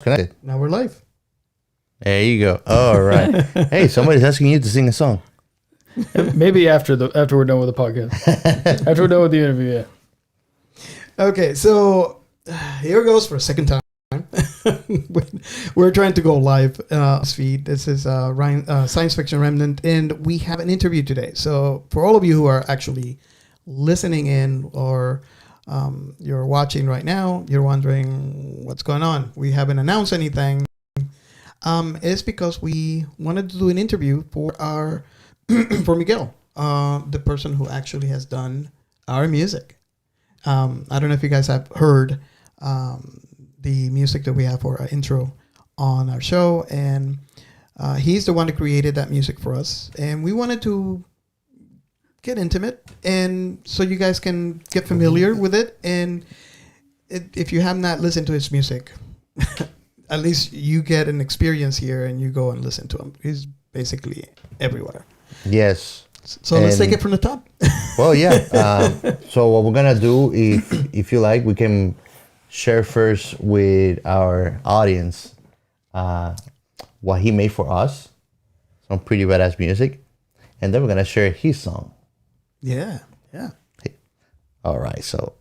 Connected. Now we're live. There you go. All right. Hey, somebody's asking you to sing a song. Maybe after we're done with the podcast. After we're done with the interview, yeah. Okay, so here goes for a second time. We're trying to go live feed. This is Ryan, Science Fiction Remnant, and we have an interview today. So for all of you who are actually listening in or you're watching right now, you're wondering what's going on. We haven't announced anything. It's because we wanted to do an interview for our for Miguel, the person who actually has done our music. I don't know if you guys have heard the music that we have for our intro on our show, and he's the one that created that music for us, and we wanted to get intimate, and so you guys can get familiar with it, and if you have not listened to his music, at least you get an experience here, and you go and listen to him. He's basically everywhere. Yes. So let's take it from the top. Well, yeah. So what we're gonna do, if you like, we can share first with our audience what he made for us, some pretty badass music, and then we're gonna share his song. Yeah. All right. So.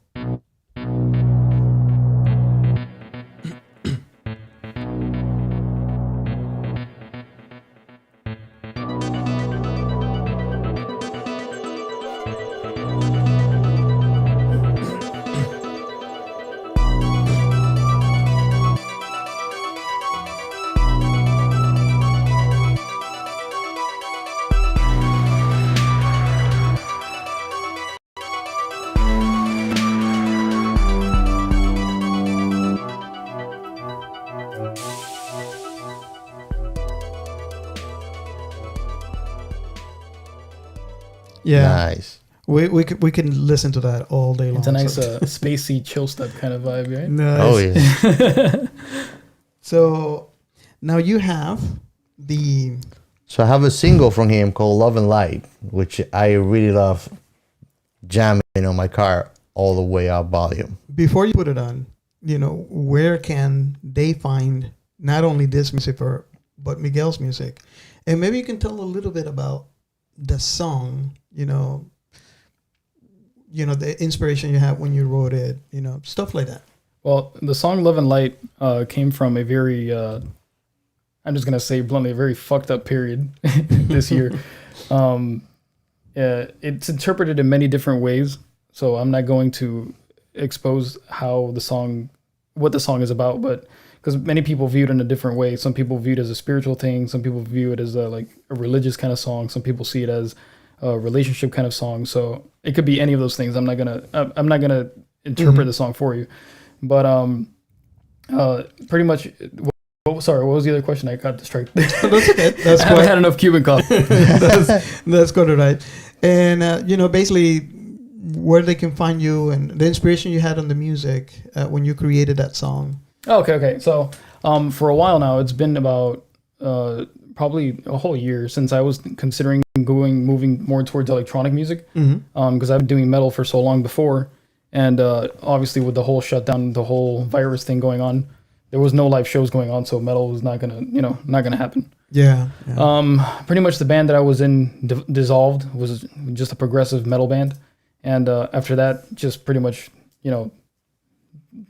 Yeah. Nice. We can listen to that all day long. It's a nice spacey chill step kind of vibe, right? Nice. Oh yeah. So now you have the So I have a single from him called "Love and Light," which I really love jamming on my car all the way up volume. before you put it on, where can they find not only this music but Miguel's music? And maybe you can tell a little bit about the song, the inspiration you had when you wrote it, stuff like that. Well, the song "Love and Light" came from a very, I'm just gonna say bluntly, a very fucked up period this year. It's interpreted in many different ways, so I'm not going to expose what the song is about, but because many people view it in a different way. Some people view it as a spiritual thing. Some people view it as a religious kind of song. Some people see it as a relationship kind of song. So it could be any of those things. I'm not gonna interpret the song for you, but pretty much. Sorry, what was the other question? I got distracted. That's okay. That's I haven't had enough Cuban coffee. that's good, right? And basically, where they can find you and the inspiration you had on the music when you created that song. Okay. So, for a while now, it's been about probably a whole year since I was considering moving more towards electronic music. Because I've been doing metal for so long before, and obviously with the whole shutdown, the whole virus thing going on, there was no live shows going on, so metal was not gonna happen. Yeah. Pretty much the band that I was in dissolved. Was just a progressive metal band, and after that, just pretty much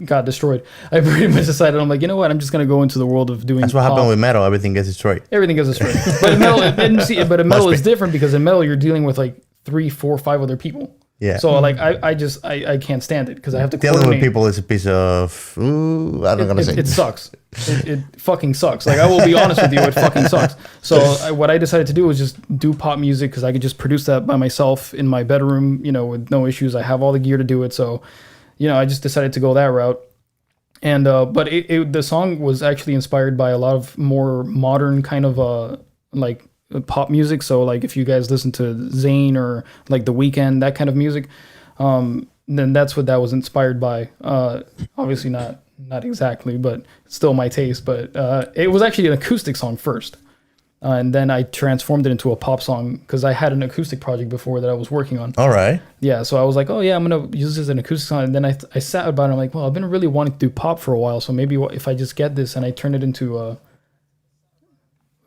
got destroyed. I pretty much decided, I'm like, you know what? I'm just gonna go into the world of doing. That's what pop. happened with metal. Everything gets destroyed. Everything gets destroyed. But in metal, is different because in metal you're dealing with like 3, 4, 5 other people. Yeah. So like I can't stand it because I have to Dealing coordinate. with people is a piece of. I'm not gonna say. It sucks. It fucking sucks. Like I will be honest with you, it fucking sucks. So what I decided to do was just do pop music because I could just produce that by myself in my bedroom, with no issues. I have all the gear to do it. So, I just decided to go that route. And but the song was actually inspired by a lot of more modern kind of pop music. So like if you guys listen to Zayn or like The Weeknd, that kind of music, then that's what that was inspired by. Obviously not exactly, but still my taste. But it was actually an acoustic song first. And then I transformed it into a pop song because I had an acoustic project before that I was working on. All right. Yeah, so I was like, oh yeah, I'm gonna use this as an acoustic song. And then I sat about it. I'm like, well, I've been really wanting to do pop for a while, so maybe if I just get this and I turn it into a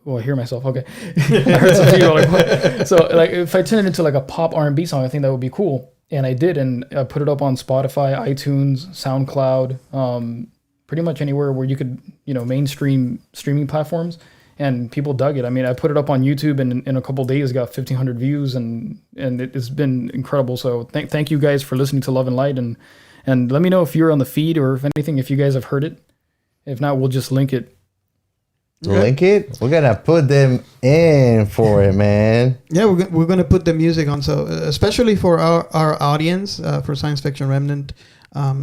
I hear myself. Okay, I heard some people like, what? So like if I turn it into like a pop R&B song, I think that would be cool. And I did, and I put it up on Spotify, iTunes, SoundCloud, pretty much anywhere where you could, mainstream streaming platforms. And people dug it. I mean, I put it up on YouTube, and in a couple of days, got 1,500 views, and it's been incredible. So thank you guys for listening to Love and Light, and let me know if you're on the feed or if anything, if you guys have heard it. If not, we'll just link it. Link it. We're gonna put them in for it, man. Yeah, we're gonna put the music on. So especially for our audience, for Science Fiction Remnant,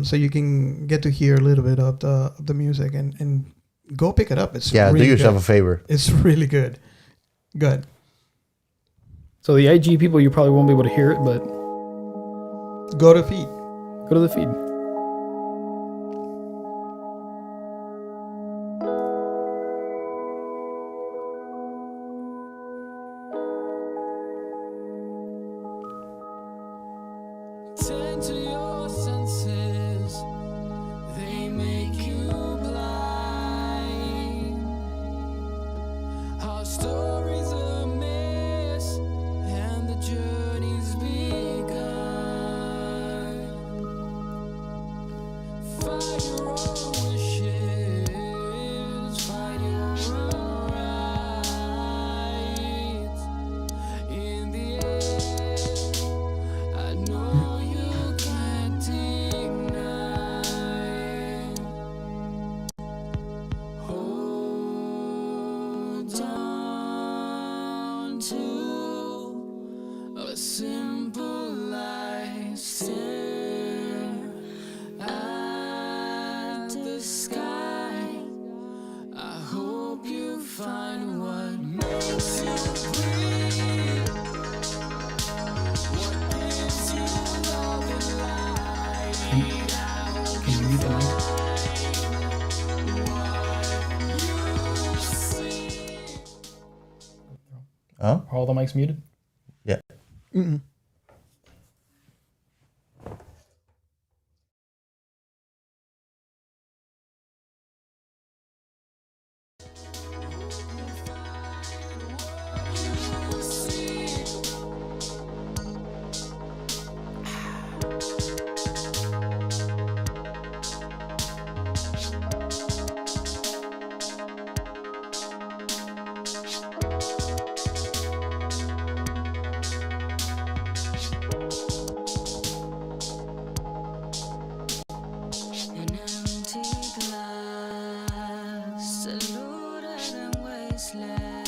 so you can get to hear a little bit of the music and go pick it up. It's really do yourself good. a favor. It's really good. Good. So the IG people, you probably won't be able to hear it, but Go to feed. go to the feed. Tend to your senses, they make you blind. Our stories a mess, and the journey's begun. Fight your own wishes, fight your own rights. In the end, I know you can't deny. Hold on to a simple lie. Stare at the sky. I hope you find what makes you breathe. What gives you love and light? Can you mute the mic? You see. Oh, Are all the mics muted? yeah. Mm-mm. An empty glass, saluted and wasteland.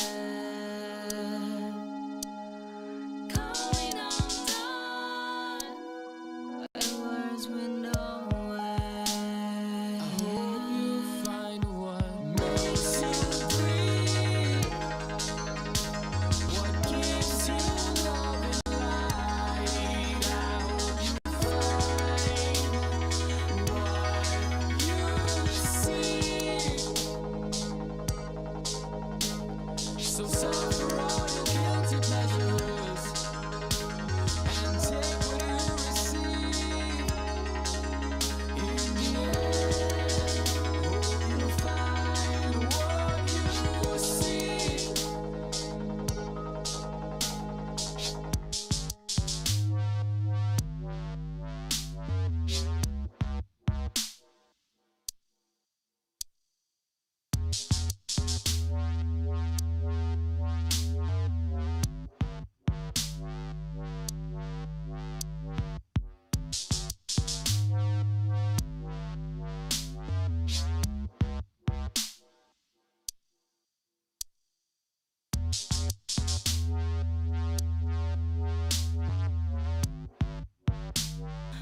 Calling undone, and words with no end. I hope you find what makes you breathe. What gives you love and light? I hope you find what you see. So suffer all your guilty pleasures and take what you receive. In the end, hope you'll find what you see.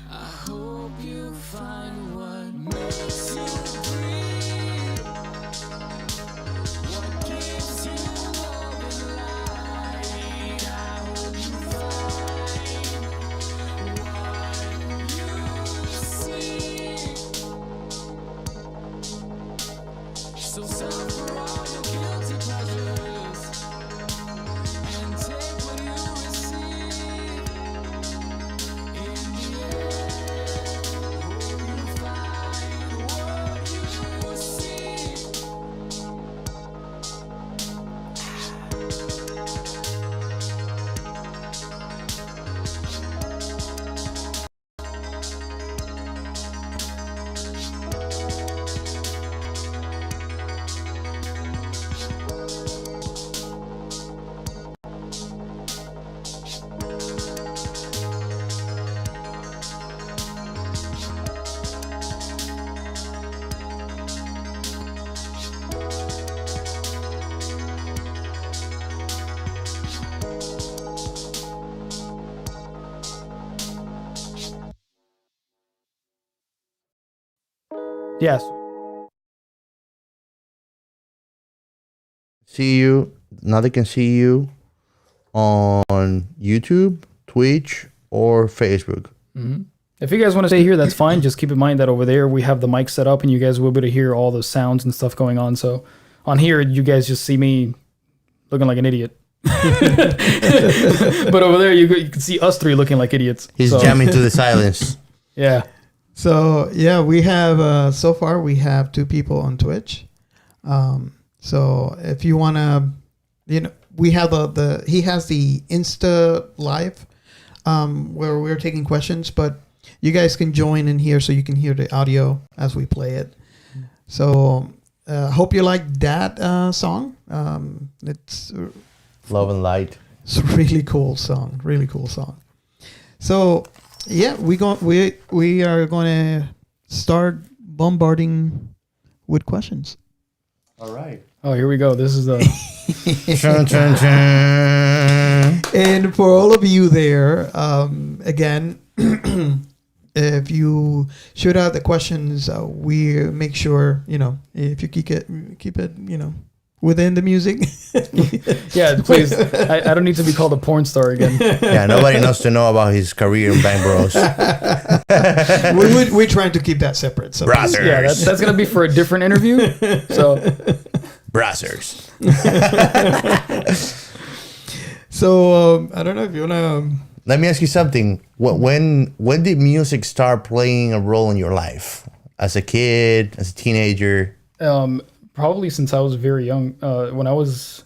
I hope you find what makes you breathe. What gives you love and light? I hope you find what you see. So suffer all your guilty pleasures Yes. See you. Now they can see you on YouTube, Twitch, or Facebook. If you guys want to stay here, that's fine. Just keep in mind that over there we have the mic set up, and you guys will be able to hear all the sounds and stuff going on. So on here, you guys just see me looking like an idiot. But over there, you can see us three looking like idiots. He's So, jamming to the silence. Yeah. So yeah, we have so far we have 2 people on Twitch. So if you wanna, we have he has the Insta Live where we're taking questions, but you guys can join in here so you can hear the audio as we play it. So hope you like that song. It's Love and Light. It's a really cool song. Really cool song. So yeah, we are going to start bombarding with questions. All right. Oh, here we go. This is the. Chun, chun, chun. And for all of you there, again, if you shoot out the questions, we make sure if you keep it within the music. Yeah, please. I don't need to be called a porn star again. Yeah, nobody knows to know about his career in Bang Bros. We're trying to keep that separate. So Brazzers. Yeah, that's gonna be for a different interview. So Brazzers. So I don't know if you wanna. Let me ask you something. When did music start playing a role in your life? As a kid, as a teenager? Probably since I was very young. When I was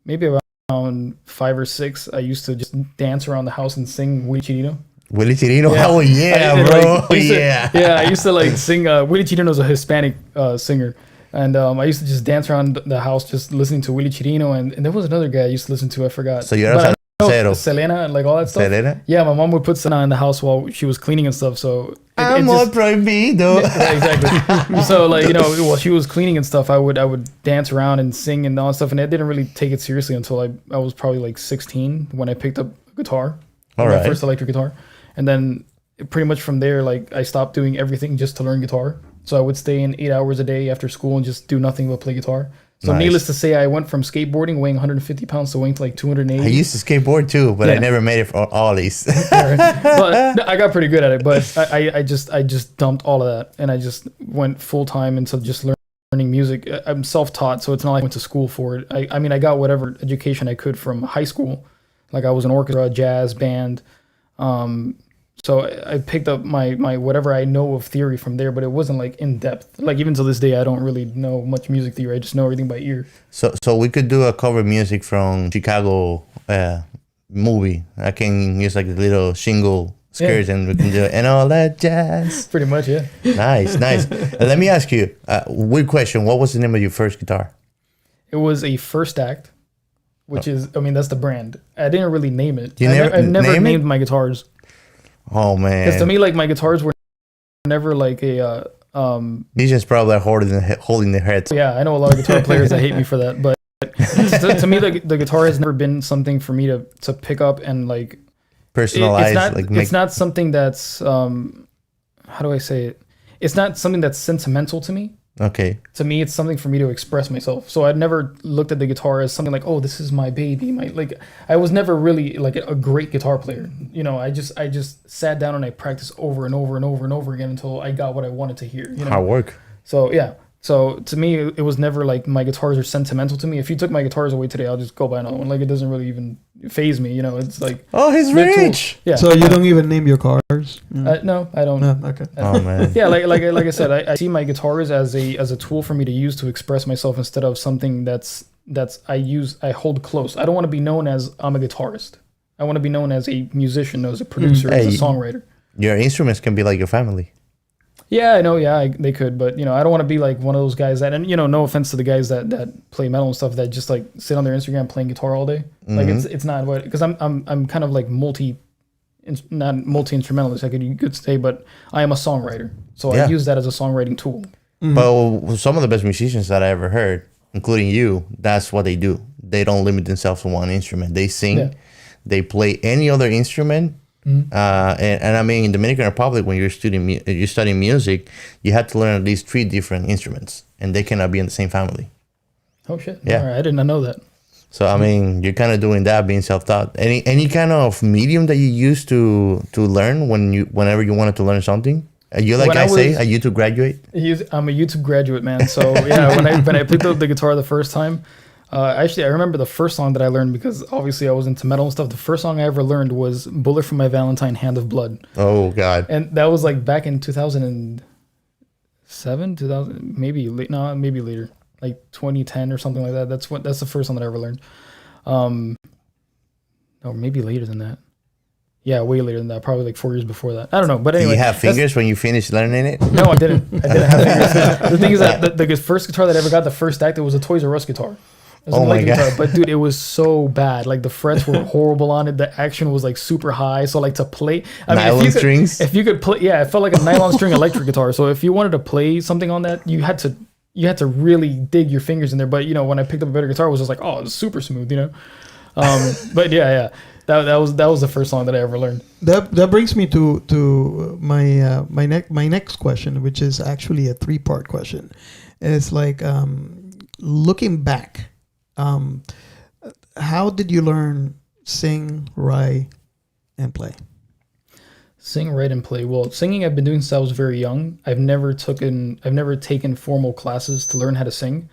maybe around 5 or 6, I used to just dance around the house and sing Willie Chirino. Willie Chirino? Yeah. Oh, yeah, I- bro. like, I used to- Yeah. Yeah, I used to like sing. Willie Chirino is a Hispanic singer. And I used to just dance around the house just listening to Willie Chirino. And there was another guy I used to listen to. I forgot. So you're a But I know salsero. Selena and like all that stuff. Selena? Yeah, my mom would put Selena in the house while she was cleaning and stuff. So it Amor just, prohibido. yeah, exactly. So like while she was cleaning and stuff, I would dance around and sing and all that stuff, and I didn't really take it seriously until I was probably like 16 when I picked up a guitar, All my right. first electric guitar, and then pretty much from there like I stopped doing everything just to learn guitar. So I would stay in 8 hours a day after school and just do nothing but play guitar. So Nice. needless to say, I went from skateboarding weighing 150 pounds to weighing to like 280. I used to skateboard too, but I Yeah. never made it for ollies. But no, I got pretty good at it. But I just dumped all of that, and I just went full time into just learning music. I'm self-taught, so it's not like I went to school for it. I mean, I got whatever education I could from high school. Like I was in orchestra, jazz band. So I picked up my whatever I know of theory from there, but it wasn't like in depth. Like even to this day, I don't really know much music theory. I just know everything by ear. So we could do a cover music from Chicago movie. I can use like a little shingle skirts and we can do it and all that jazz. Pretty much, yeah. Nice. Let me ask you, weird question. What was the name of your first guitar? It was a First Act, which is, I mean, that's the brand. I didn't really name it. You I never name it? named my guitars. Oh man. Because to me, like my guitars were never like a. These just probably are holding their heads. Yeah, I know a lot of guitar players that hate me for that, but to me, the guitar has never been something for me to pick up and like. Personalized, It's not something that's how do I say it? It's not something that's sentimental to me. Okay. To me, it's something for me to express myself. So I'd never looked at the guitar as something like, oh, this is my baby. I was never really like a great guitar player. I just sat down and I practiced over and over and over and over again until I got what I wanted to hear. Hard work. So yeah. So to me, it was never like my guitars are sentimental to me. If you took my guitars away today, I'll just go buy another one. Like it doesn't really even phase me. It's like Oh, he's they're tools. rich. Yeah. So you don't even name your cars? No, I don't. No, okay. Oh man. Yeah, like I said, I see my guitars as a tool for me to use to express myself instead of something that's I hold close. I don't want to be known as I'm a guitarist. I want to be known as a musician, as a producer, as a Hey. songwriter. Your instruments can be like your family. Yeah, I know. Yeah, they could, but I don't want to be like one of those guys that, and no offense to the guys that play metal and stuff that just like sit on their Instagram playing guitar all day. Like it's not what, because I'm kind of like not multi instrumentalist. You could say, but I am a songwriter, so Yeah. I use that as a songwriting tool. But some of the best musicians that I ever heard, including you, that's what they do. They don't limit themselves to one instrument. They sing, Yeah. they play any other instrument, And I mean, in Dominican Republic, when you're studying music, you have to learn at least 3 different instruments, and they cannot be in the same family. Oh shit! Yeah. All right, I did not know that. So I mean, you're kind of doing that, being self-taught. Any kind of medium that you use to learn whenever you wanted to learn something. You like When I I say, was- a YouTube graduate. I'm a YouTube graduate, man. So yeah, when I picked up the guitar the first time, actually I remember the first song that I learned because obviously I was into metal and stuff. The first song I ever learned was "Bullet for My Valentine, Hand of Blood," Oh God. and that was like back in 2007, 2000, maybe late, no, maybe later, like 2010 or something like that. That's the first song that I ever learned. Or maybe later than that. Yeah, way later than that. Probably like 4 years before that. I don't know. But Do anyway, you have fingers when you finish learning it? no, I didn't. I didn't have fingers. The thing is that the first guitar that I ever got, the first act, it was a Toys R Us guitar. It was Oh an my electric God. guitar, but dude, it was so bad. Like the frets were horrible on it. The action was like super high. So like to play, Nylon strings? If you could play, yeah, it felt like a nylon string electric guitar. So if you wanted to play something on that, you had to really dig your fingers in there. But you know, when I picked up a better guitar, it was just like, oh, it's super smooth, you know. But yeah. That was the first song that I ever learned. That brings me to my next question, which is actually a 3-part question. It's like looking back, how did you learn sing, write, and play? Sing, write, and play. Well, singing I've been doing since I was very young. I've never taken formal classes to learn how to sing.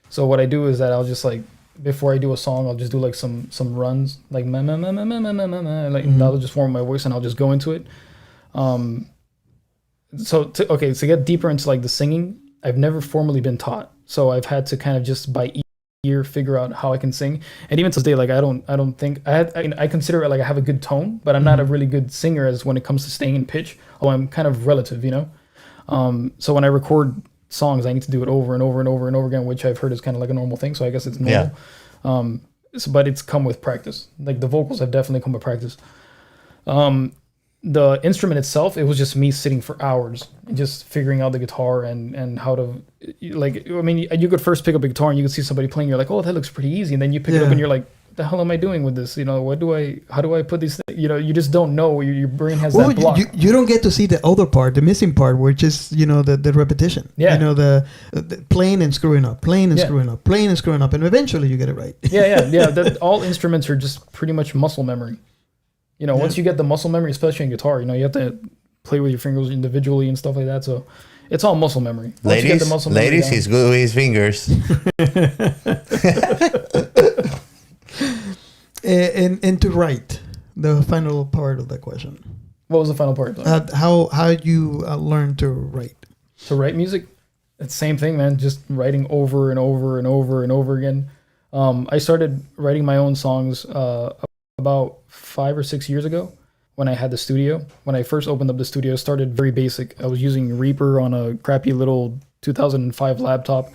So what I do is that I'll just like, before I do a song, I'll just do like some runs, like ma ma ma ma ma ma ma ma ma, like that'll just form my voice, and I'll just go into it. So to get deeper into like the singing, I've never formally been taught, so I've had to kind of just by ear figure out how I can sing. And even to this day, like I don't think I consider it like I have a good tone, but I'm not a really good singer as when it comes to staying in pitch. Although I'm kind of relative, you know. So when I record songs, I need to do it over and over and over and over again, which I've heard is kind of like a normal thing. So I guess it's normal. Yeah. But it's come with practice. Like the vocals have definitely come with practice. The instrument itself, it was just me sitting for hours and just figuring out the guitar and how to, like, I mean, you could first pick up a guitar and you could see somebody playing. You're like, oh, that looks pretty easy. And then you pick it up and you're like, the hell am I doing with this? You know, how do I put these, you know, you just don't know. Your brain has that block. You don't get to see the other part, the missing part, which is, you know, the repetition. Yeah. You know, the playing and screwing up, playing and screwing up, playing and screwing up, and eventually you get it right. Yeah. All instruments are just pretty much muscle memory. You know, once you get the muscle memory, especially in guitar, you know, you have to play with your fingers individually and stuff like that. So it's all muscle memory. Once you get the muscle memory down- He's good with his fingers. And to write, the final part of that question. What was the final part? How you learn to write? To write music, it's the same thing, man. Just writing over and over and over and over again. I started writing my own songs about 5 or 6 years ago when I had the studio. When I first opened up the studio, it started very basic. I was using Reaper on a crappy little 2005 laptop,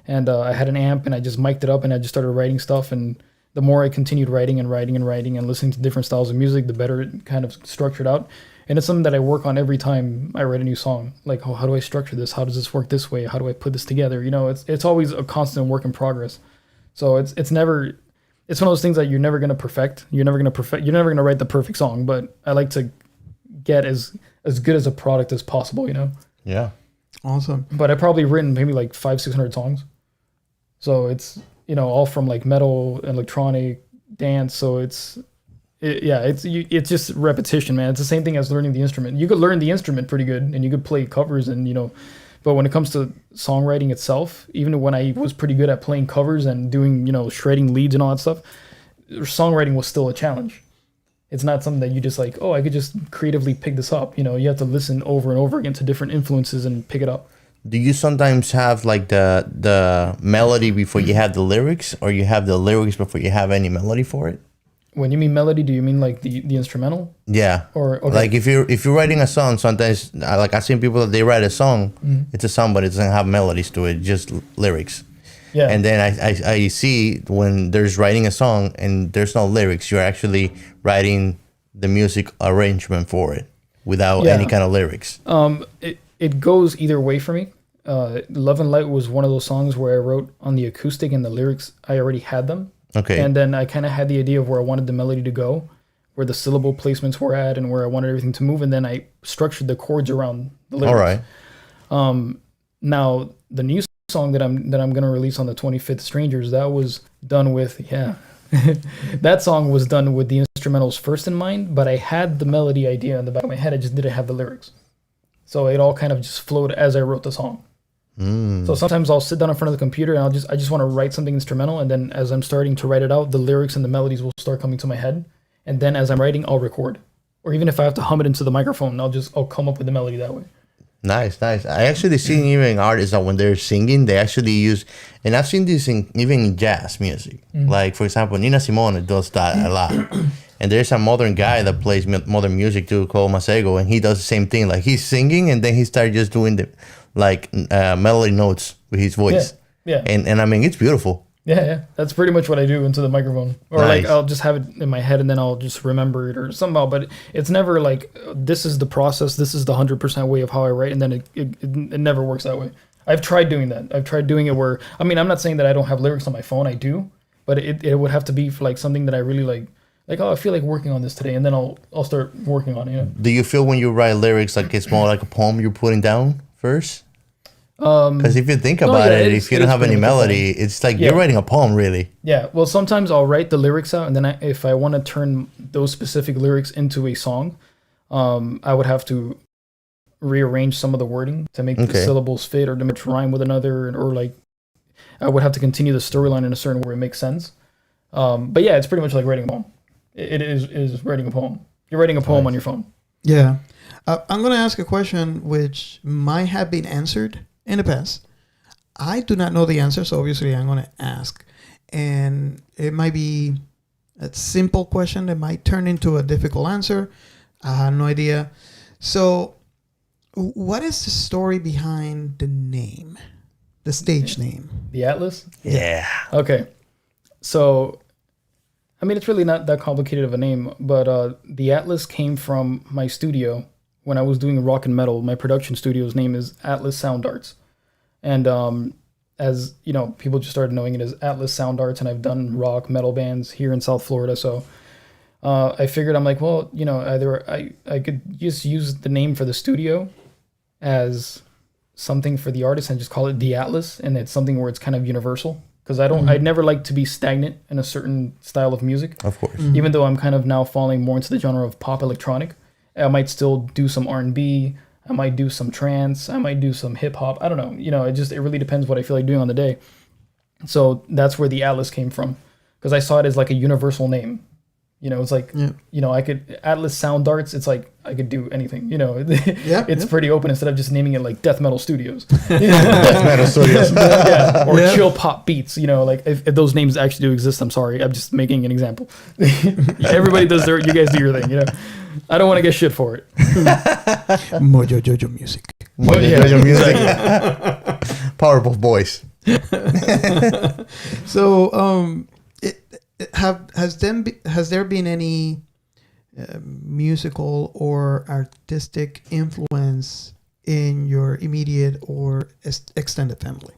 and I had an amp, and I just mic'd it up, and I just started writing stuff. And the more I continued writing and listening to different styles of music, the better it kind of structured out. And it's something that I work on every time I write a new song. Like, how do I structure this? How does this work this way? How do I put this together? You know, it's always a constant work in progress. So it's never, it's one of those things that you're never going to perfect. You're never going to write the perfect song, but I like to get as good as a product as possible, you know? Yeah. Awesome. But I've probably written maybe like 500-600 songs. So it's, you know, all from like metal, electronic, dance. So it's just repetition, man. It's the same thing as learning the instrument. You could learn the instrument pretty good and you could play covers and, you know, but when it comes to songwriting itself, even when I was pretty good at playing covers and doing, you know, shredding leads and all that stuff, songwriting was still a challenge. It's not something that you just like, oh, I could just creatively pick this up. You know, you have to listen over and over again to different influences and pick it up. Do you sometimes have like the melody before you have the lyrics, or you have the lyrics before you have any melody for it? When you mean melody, do you mean like the instrumental? Yeah. Or okay. Like if you're writing a song, sometimes like I've seen people that they write a song, it's a song, but it doesn't have melodies to it, just lyrics. Yeah. And then I see when there's writing a song and there's no lyrics, you're actually writing the music arrangement for it without any kind of lyrics. It goes either way for me. Love and Light was one of those songs where I wrote on the acoustic and the lyrics, I already had them. Okay. And then I kind of had the idea of where I wanted the melody to go, where the syllable placements were at and where I wanted everything to move, and then I structured the chords around the lyrics. All right. Now the new song that I'm gonna release on the 25th, Strangers, that was done with that song was done with the instrumentals first in mind, but I had the melody idea in the back of my head. I just didn't have the lyrics, so it all kind of just flowed as I wrote the song. So sometimes I'll sit down in front of the computer and I just want to write something instrumental, and then as I'm starting to write it out, the lyrics and the melodies will start coming to my head, and then as I'm writing, I'll record, or even if I have to hum it into the microphone, I'll come up with the melody that way. Nice. I actually seen even artists that when they're singing, they actually use, and I've seen this even in jazz music. Like, for example, Nina Simone does that a lot. And there's a modern guy that plays modern music too called Masego, and he does the same thing. Like, he's singing, and then he starts just doing the melody notes with his voice. Yeah. And I mean, it's beautiful. Yeah. That's pretty much what I do into the microphone. Or Nice. like I'll just have it in my head and then I'll just remember it or somehow. But it's never like, this is the process, this is the 100% way of how I write, and then it never works that way. I've tried doing that. I've tried doing it where, I mean, I'm not saying that I don't have lyrics on my phone. I do. But it would have to be for like something that I really like, oh, I feel like working on this today. And then I'll start working on it. Do you feel when you write lyrics like it's more like a poem you're putting down first? Because if you think about it, if you don't have any melody, it's like you're writing a poem, really. Yeah, well, sometimes I'll write the lyrics out, and then if I want to turn those specific lyrics into a song, I would have to rearrange some of the wording to make the syllables fit or to make rhyme with another, or like I would have to continue the storyline in a certain way where it makes sense. But yeah, it's pretty much like writing a poem. It is writing a poem. You're writing a poem on your phone. Yeah. I'm going to ask a question which might have been answered in the past. I do not know the answer, so obviously I'm going to ask. And it might be a simple question that might turn into a difficult answer. I have no idea. So, what is the story behind the name, the stage name? The Atlas? Yeah. Okay. So, I mean, it's really not that complicated of a name, but the Atlas came from my studio when I was doing rock and metal. My production studio's name is Atlas Sound Arts. And as you know, people just started knowing it as Atlas Sound Arts, and I've done rock metal bands here in South Florida. So I figured, I'm like, well, you know, either I could just use the name for the studio as something for the artist and just call it the Atlas, and it's something where it's kind of universal. Because I'd never like to be stagnant in a certain style of music. Of course. Even though I'm kind of now falling more into the genre of pop electronic, I might still do some R&B. I might do some trance. I might do some hip hop. I don't know. You know, it really depends what I feel like doing on the day. So that's where the Atlas came from, because I saw it as like a universal name. You know, it's like, you know, I could Atlas Sound Arts. It's like I could do anything. You know, it's pretty open instead of just naming it like Death Metal Studios. Death Metal Studios. Or Chill Pop Beats. You know, like if those names actually do exist, I'm sorry. I'm just making an example. Everybody does their. You guys do your thing. You know, I don't want to get shit for it. Mojo Jojo Music. Mojo Jojo Music. Powerful voice. So, has there been any musical or artistic influence in your immediate or extended family?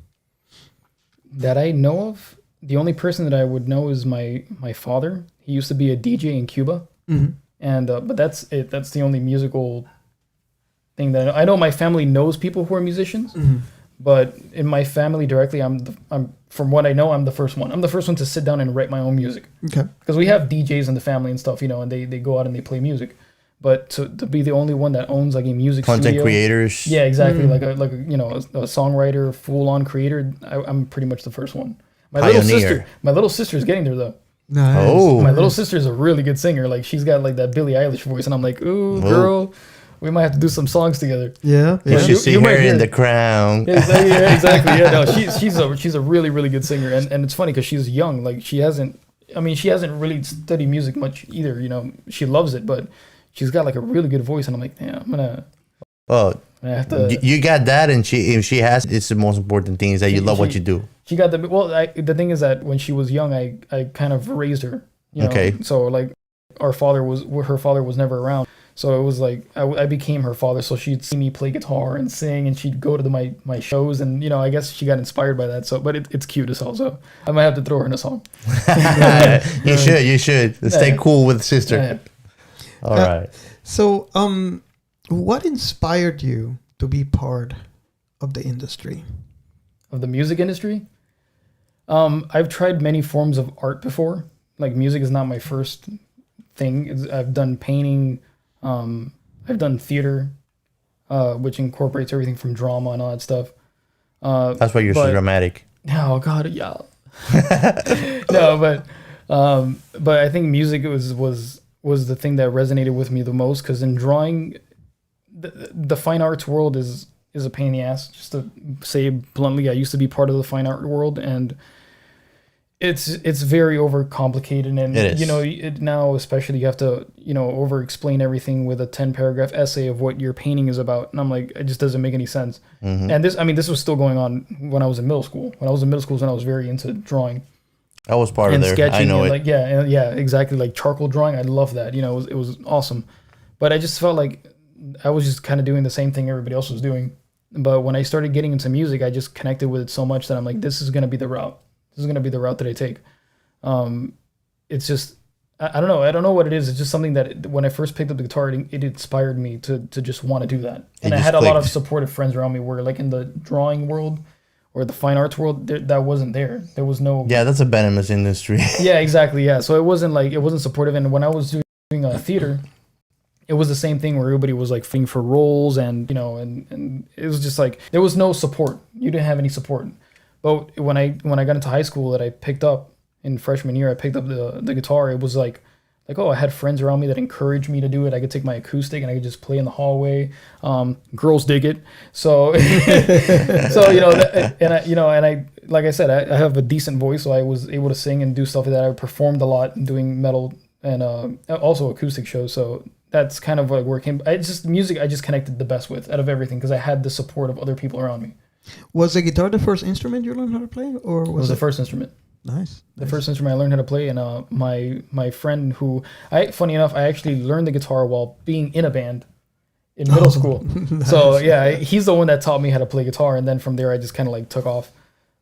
That I know of, the only person that I would know is my father. He used to be a DJ in Cuba, and but that's it. That's the only musical thing that I know. My family knows people who are musicians. But in my family directly, I'm from what I know, I'm the first one. I'm the first one to sit down and write my own music. Okay. Because we have DJs in the family and stuff, you know, and they go out and they play music. But to be the only one that owns like a music content studio, creators. Yeah, exactly. Like a you know a songwriter, full on creator. I'm pretty much the first one. My little sister is getting there though. Nice. Oh. My little sister is a really good singer. Like she's got like that Billie Eilish voice, and I'm like, ooh, girl. We might have to do some songs together. Yeah. You should see her in The Crown. Yeah, exactly. Yeah, no, she's a really, really good singer, and it's funny because she's young. Like she hasn't really studied music much either. You know, she loves it, but she's got like a really good voice, and I'm like, yeah, I'm gonna. Well, I have to. You got that, and if she has, it's the most important thing is that you love what you do. She got the thing is that when she was young, I kind of raised her. You know? Okay. So like, her father was never around. So it was like I became her father. So she'd see me play guitar and sing, and she'd go to my shows, and you know I guess she got inspired by that. So, but it's cute as hell. So I might have to throw her in a song. You should stay cool with sister. All right. So, what inspired you to be part of the industry? Of the music industry. I've tried many forms of art before. Like music is not my first thing. I've done painting. I've done theater, which incorporates everything from drama and all that stuff. That's why you're so dramatic. Oh God, yeah. No, but I think music was the thing that resonated with me the most, because in drawing, the fine arts world is a pain in the ass. Just to say bluntly, I used to be part of the fine art world, and it's very overcomplicated, and it is. Now especially you have to over explain everything with a 10-paragraph essay of what your painting is about, and I'm like, it just doesn't make any sense. Mm-hmm. And this was still going on when I was in middle school. When I was in middle school, when I was very into drawing. I was part And of there. sketching, I know and it. like yeah, exactly, like charcoal drawing. I love that. It was awesome, but I just felt like I was just kind of doing the same thing everybody else was doing. But when I started getting into music, I just connected with it so much that I'm like, this is gonna be the route. This is gonna be the route that I take. It's just I don't know. I don't know what it is. It's just something that when I first picked up the guitar, it inspired me to just want to do that. And I had a lot of supportive friends around me, where like in the drawing world or the fine arts world, that wasn't there. There was no. Yeah, that's a venomous industry. Yeah, exactly. Yeah, so it wasn't supportive. And when I was doing theater, it was the same thing, where everybody was like fighting for roles, and and it was just like there was no support. You didn't have any support. But when I got into high school, that I picked up in freshman year, I picked up the guitar. It was like oh, I had friends around me that encouraged me to do it. I could take my acoustic and I could just play in the hallway. Girls dig it. So and I like I said, I have a decent voice, so I was able to sing and do stuff like that. I performed a lot doing metal and also acoustic shows. So that's kind of like where it came. Music I just connected the best with out of everything, because I had the support of other people around me. Was the guitar the first instrument you learned how to play, or It was the first instrument. Nice. The first instrument I learned how to play, and my friend who funny enough, I actually learned the guitar while being in a band in middle school. Nice. So yeah, he's the one that taught me how to play guitar, and then from there I just kind of like took off.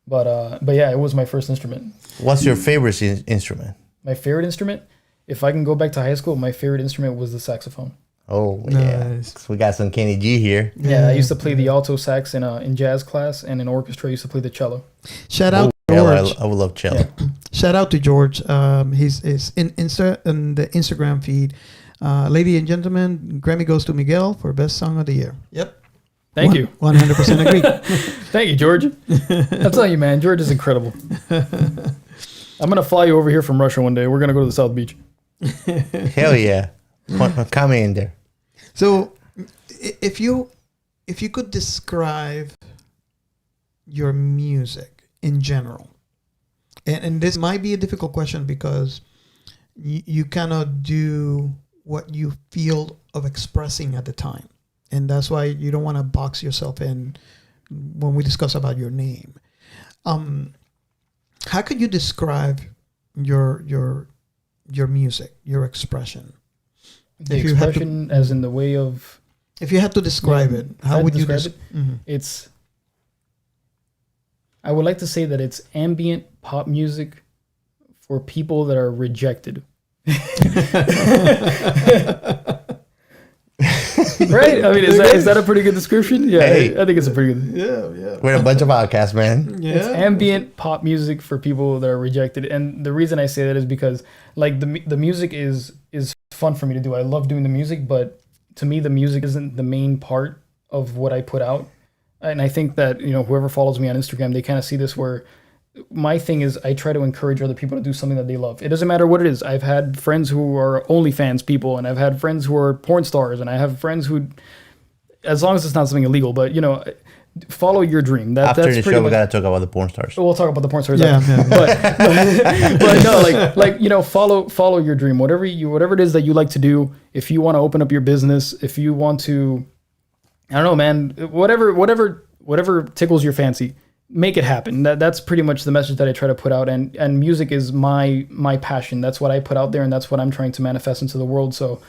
But yeah, it was my first instrument. What's your favorite instrument? My favorite instrument, if I can go back to high school, my favorite instrument was the saxophone. Oh yeah, nice. So we got some Kenny G here. Yeah, I used to play the alto sax in jazz class, and in orchestra I used to play the cello. Shout out George. I would love cello. Yeah. Shout out to George. He's in the Instagram feed. Ladies and gentlemen, Grammy goes to Miguel for best song of the year. Yep. Thank you. 100% agree. Thank you, George. I'm telling you, man, George is incredible. I'm gonna fly you over here from Russia one day. We're gonna go to the South Beach. Hell yeah, come in there. So, if you could describe your music in general, and this might be a difficult question because you cannot do what you feel of expressing at the time, and that's why you don't want to box yourself in when we discuss about your name. How could you describe your music, your expression? The expression, as in the way of. If you had to describe it, how would you describe it? Mm-hmm. I would like to say that it's ambient pop music for people that are rejected. Right? I mean, is that a pretty good description? Yeah, hey. I think it's a pretty good. Yeah. We're a bunch of outcasts, man. Yeah. It's ambient pop music for people that are rejected, and the reason I say that is because like the music is fun for me to do. I love doing the music, but to me the music isn't the main part of what I put out. And I think that whoever follows me on Instagram, they kind of see this, where my thing is I try to encourage other people to do something that they love. It doesn't matter what it is. I've had friends who are OnlyFans people, and I've had friends who are porn stars, and I have friends who, as long as it's not something illegal, but follow your dream. After that's the pretty show, we much, gotta talk about the porn stars. we'll talk about the porn stars. Yeah. But no, follow your dream. Whatever it is that you like to do. If you want to open up your business, if you want to, I don't know, man, whatever tickles your fancy, make it happen. That's pretty much the message that I try to put out. And music is my passion. That's what I put out there, and that's what I'm trying to manifest into the world. So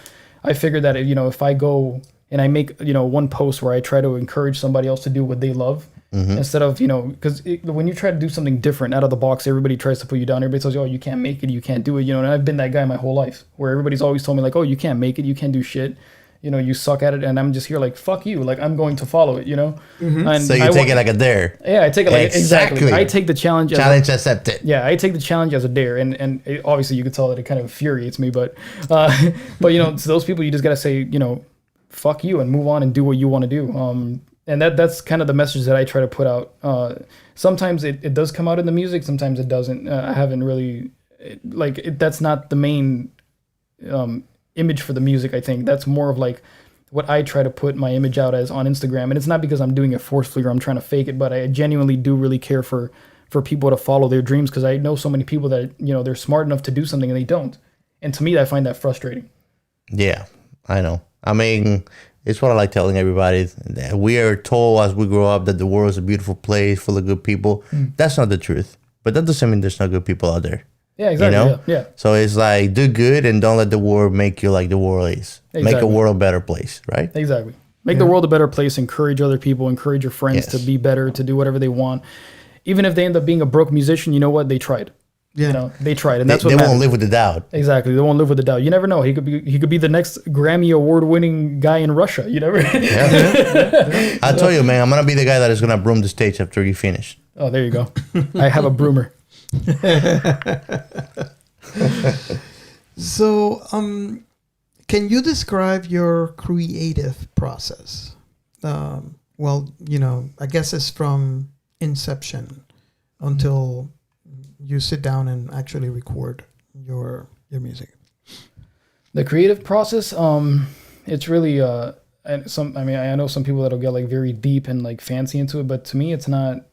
I figured that if I go and I make one post where I try to encourage somebody else to do what they love, Instead of, because when you try to do something different out of the box, everybody tries to put you down. Everybody tells you, oh, you can't make it, you can't do it, and I've been that guy my whole life where everybody's always told me like, oh, you can't make it, you can't do shit, you suck at it, and I'm just here like, fuck you, like I'm going to follow it, And So you take it like a dare. yeah, I take it like Exactly. exactly. I take the challenge. Challenge accepted. Yeah, I take the challenge as a dare, and obviously you can tell that it kind of infuriates me, but to those people you just gotta say, fuck you and move on and do what you want to do. And that's kind of the message that I try to put out. Sometimes it does come out in the music, sometimes it doesn't. I haven't really that's not the main image for the music. I think that's more of like what I try to put my image out as on Instagram, and it's not because I'm doing it forcefully or I'm trying to fake it, but I genuinely do really care for people to follow their dreams, because I know so many people that they're smart enough to do something and they don't, and to me I find that frustrating. Yeah, I know. I mean, it's what I like telling everybody. We are told as we grow up that the world is a beautiful place full of good people. That's not the truth, but that doesn't mean there's not good people out there. Yeah, exactly. Yeah. So it's like, do good and don't let the world make you like the world is. Exactly. Make a world a better place, right? Exactly. Make the world a better place. Encourage other people. Encourage your friends to be better, to do whatever they want. Even if they end up being a broke musician, you know what? They tried. Yeah. They tried, and that's what they matters. won't live with the doubt. Exactly. They won't live with the doubt. You never know. He could be the next Grammy award-winning guy in Russia. You never. Yeah. I tell you, man, I'm gonna be the guy that is gonna broom the stage after you finish. Oh, there you go. I have a broomer. So, can you describe your creative process? Well, I guess it's from inception until you sit down and actually record your music. The creative process, it's really I know some people that'll get like very deep and like fancy into it, but to me it's not.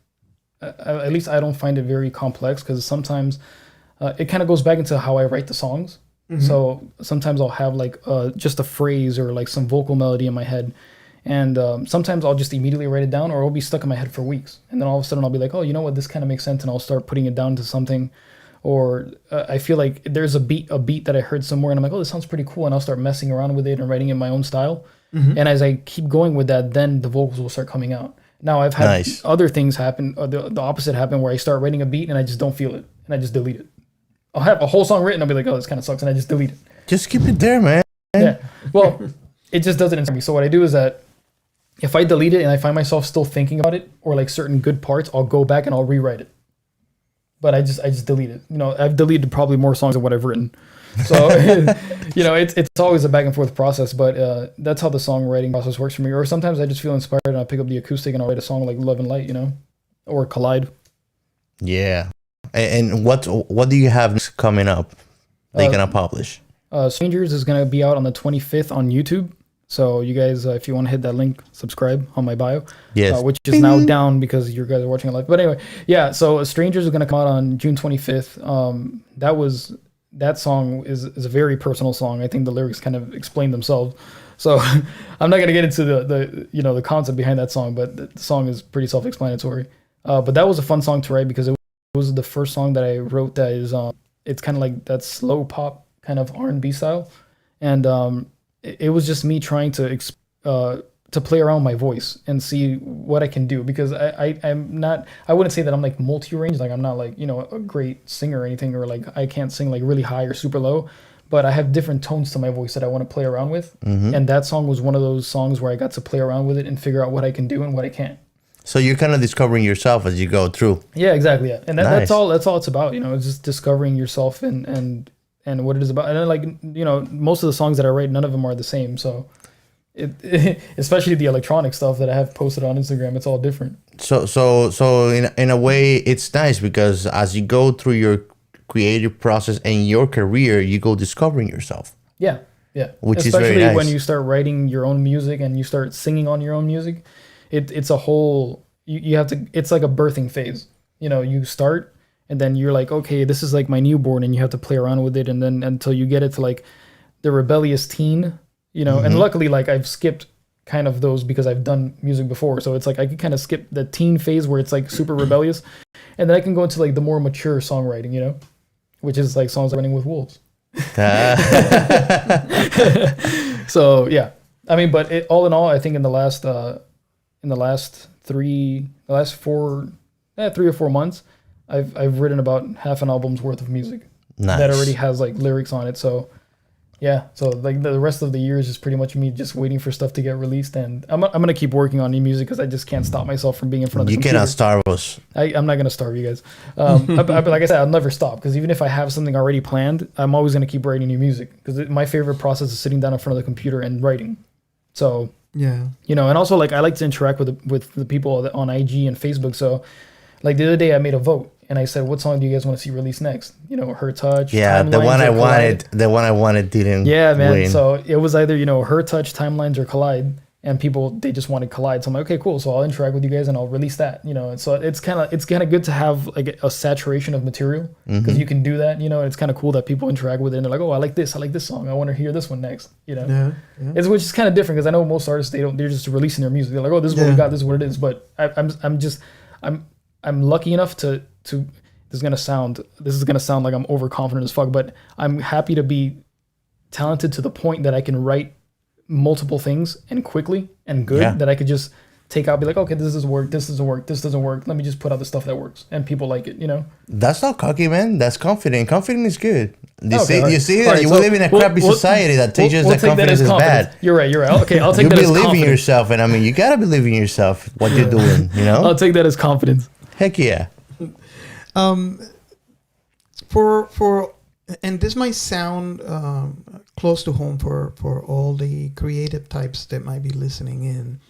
At least I don't find it very complex, because sometimes it kind of goes back into how I write the songs. So sometimes I'll have like just a phrase or like some vocal melody in my head, and sometimes I'll just immediately write it down, or it'll be stuck in my head for weeks, and then all of a sudden I'll be like, oh, you know what, this kind of makes sense, and I'll start putting it down to something. Or I feel like there's a beat that I heard somewhere, and I'm like, oh, this sounds pretty cool, and I'll start messing around with it and writing in my own style. And as I keep going with that, then the vocals will start coming out. Now I've had other things happen, or the opposite happen, where I start writing a beat and I just don't feel it, and I just delete it. I'll have a whole song written, I'll be like, oh, this kind of sucks, and I just delete it. Just keep it there, man. Yeah. Well, it just doesn't inspire me. So what I do is that if I delete it and I find myself still thinking about it, or like certain good parts, I'll go back and I'll rewrite it. But I just delete it. I've deleted probably more songs than what I've written. So, it's always a back and forth process, but that's how the songwriting process works for me. Or sometimes I just feel inspired and I'll pick up the acoustic and I'll write a song like Love and Light, or Collide. Yeah. And what do you have coming up that you're going to publish? Strangers is going to be out on the 25th on YouTube. So you guys, if you want to hit that link, subscribe on my bio. Yes. Which is now down because you guys are watching it live. But anyway, yeah. So Strangers is going to come out on June 25th. That song is a very personal song. I think the lyrics kind of explain themselves. So I'm not going to get into the concept behind that song, but the song is pretty self-explanatory. But that was a fun song to write because it was the first song that I wrote that is it's kind of like that slow pop kind of R&B style, and it was just me trying to play around with my voice and see what I can do, because I wouldn't say that I'm like multi-range, like I'm not like a great singer or anything, or like I can't sing like really high or super low, but I have different tones to my voice that I want to play around with, and that song was one of those songs where I got to play around with it and figure out what I can do and what I can't. So you're kind of discovering yourself as you go through. Yeah, exactly. Yeah, and that's all it's about. It's just discovering yourself and what it is about. And then most of the songs that I write, none of them are the same. So especially the electronic stuff that I have posted on Instagram, it's all different. So in a way, it's nice because as you go through your creative process and your career, you go discovering yourself. Yeah. Which especially is very nice. When you start writing your own music and you start singing on your own music. It's a whole, you have to, it's like a birthing phase. You start and then you're like, okay, this is like my newborn, and you have to play around with it. And then until you get it to like the rebellious teen, and luckily like I've skipped kind of those because I've done music before. So it's like I can kind of skip the teen phase where it's like super rebellious. And then I can go into like the more mature songwriting, which is like songs running with wolves. So yeah, I mean, but all in all, I think in the last 3 or 4 months, I've written about half an album's worth of music Nice. that already has like lyrics on it. So yeah, so like the rest of the year is just pretty much me just waiting for stuff to get released, and I'm gonna keep working on new music because I just can't stop myself from being in front of the You computer. cannot starve us. I'm not gonna starve you guys. Like I said, I'll never stop because even if I have something already planned, I'm always gonna keep writing new music because my favorite process is sitting down in front of the computer and writing. So Yeah. you know, and also like I like to interact with the people on IG and Facebook. So like the other day, I made a vote and I said, "What song do you guys want to see released next?" You know, Her Touch. Yeah, the Timelines, one or I Collide. wanted, the one I wanted didn't. Yeah, man. win. So it was either, you know, Her Touch, Timelines, or Collide, and people they just wanted Collide. So I'm like, okay, cool. So I'll interact with you guys and I'll release that. You know, and so it's kind of good to have like a saturation of material because you can do that. You know, and it's kind of cool that people interact with it and they're like, oh, I like this song. I want to hear this one next. You know, Yeah. Yeah. it's which is kind of different because I know most artists they're just releasing their music. They're like, oh, this is what we Yeah. got. This is what it is. But I'm lucky enough to. This is gonna sound like I'm overconfident as fuck, but I'm happy to be talented to the point that I can write multiple things and quickly and good Yeah. that I could just take out, be like, okay, this doesn't work, this doesn't work, this doesn't work. Let me just put out the stuff that works and people like it, you know? That's not cocky, man. That's confident. Confident is good. You Okay, see, all right. you see All that right, you so live in a crappy society that teaches that take confidence as is confidence. bad. You're right. Okay, I'll take You that as believe in confidence. yourself, and I mean, you gotta believe in yourself. What you're doing, you know? I'll take that as confidence. Heck yeah. For and this might sound close to home for all the creative types that might be listening in,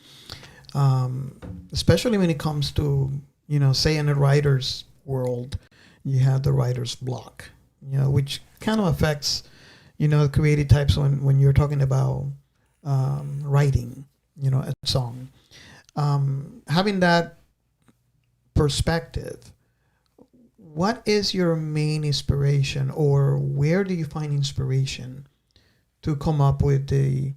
especially when it comes to, you know, say in a writer's world, you have the writer's block, you know, which kind of affects, you know, creative types when you're talking about writing, you know, a song. Having that perspective, what is your main inspiration, or where do you find inspiration to come up with the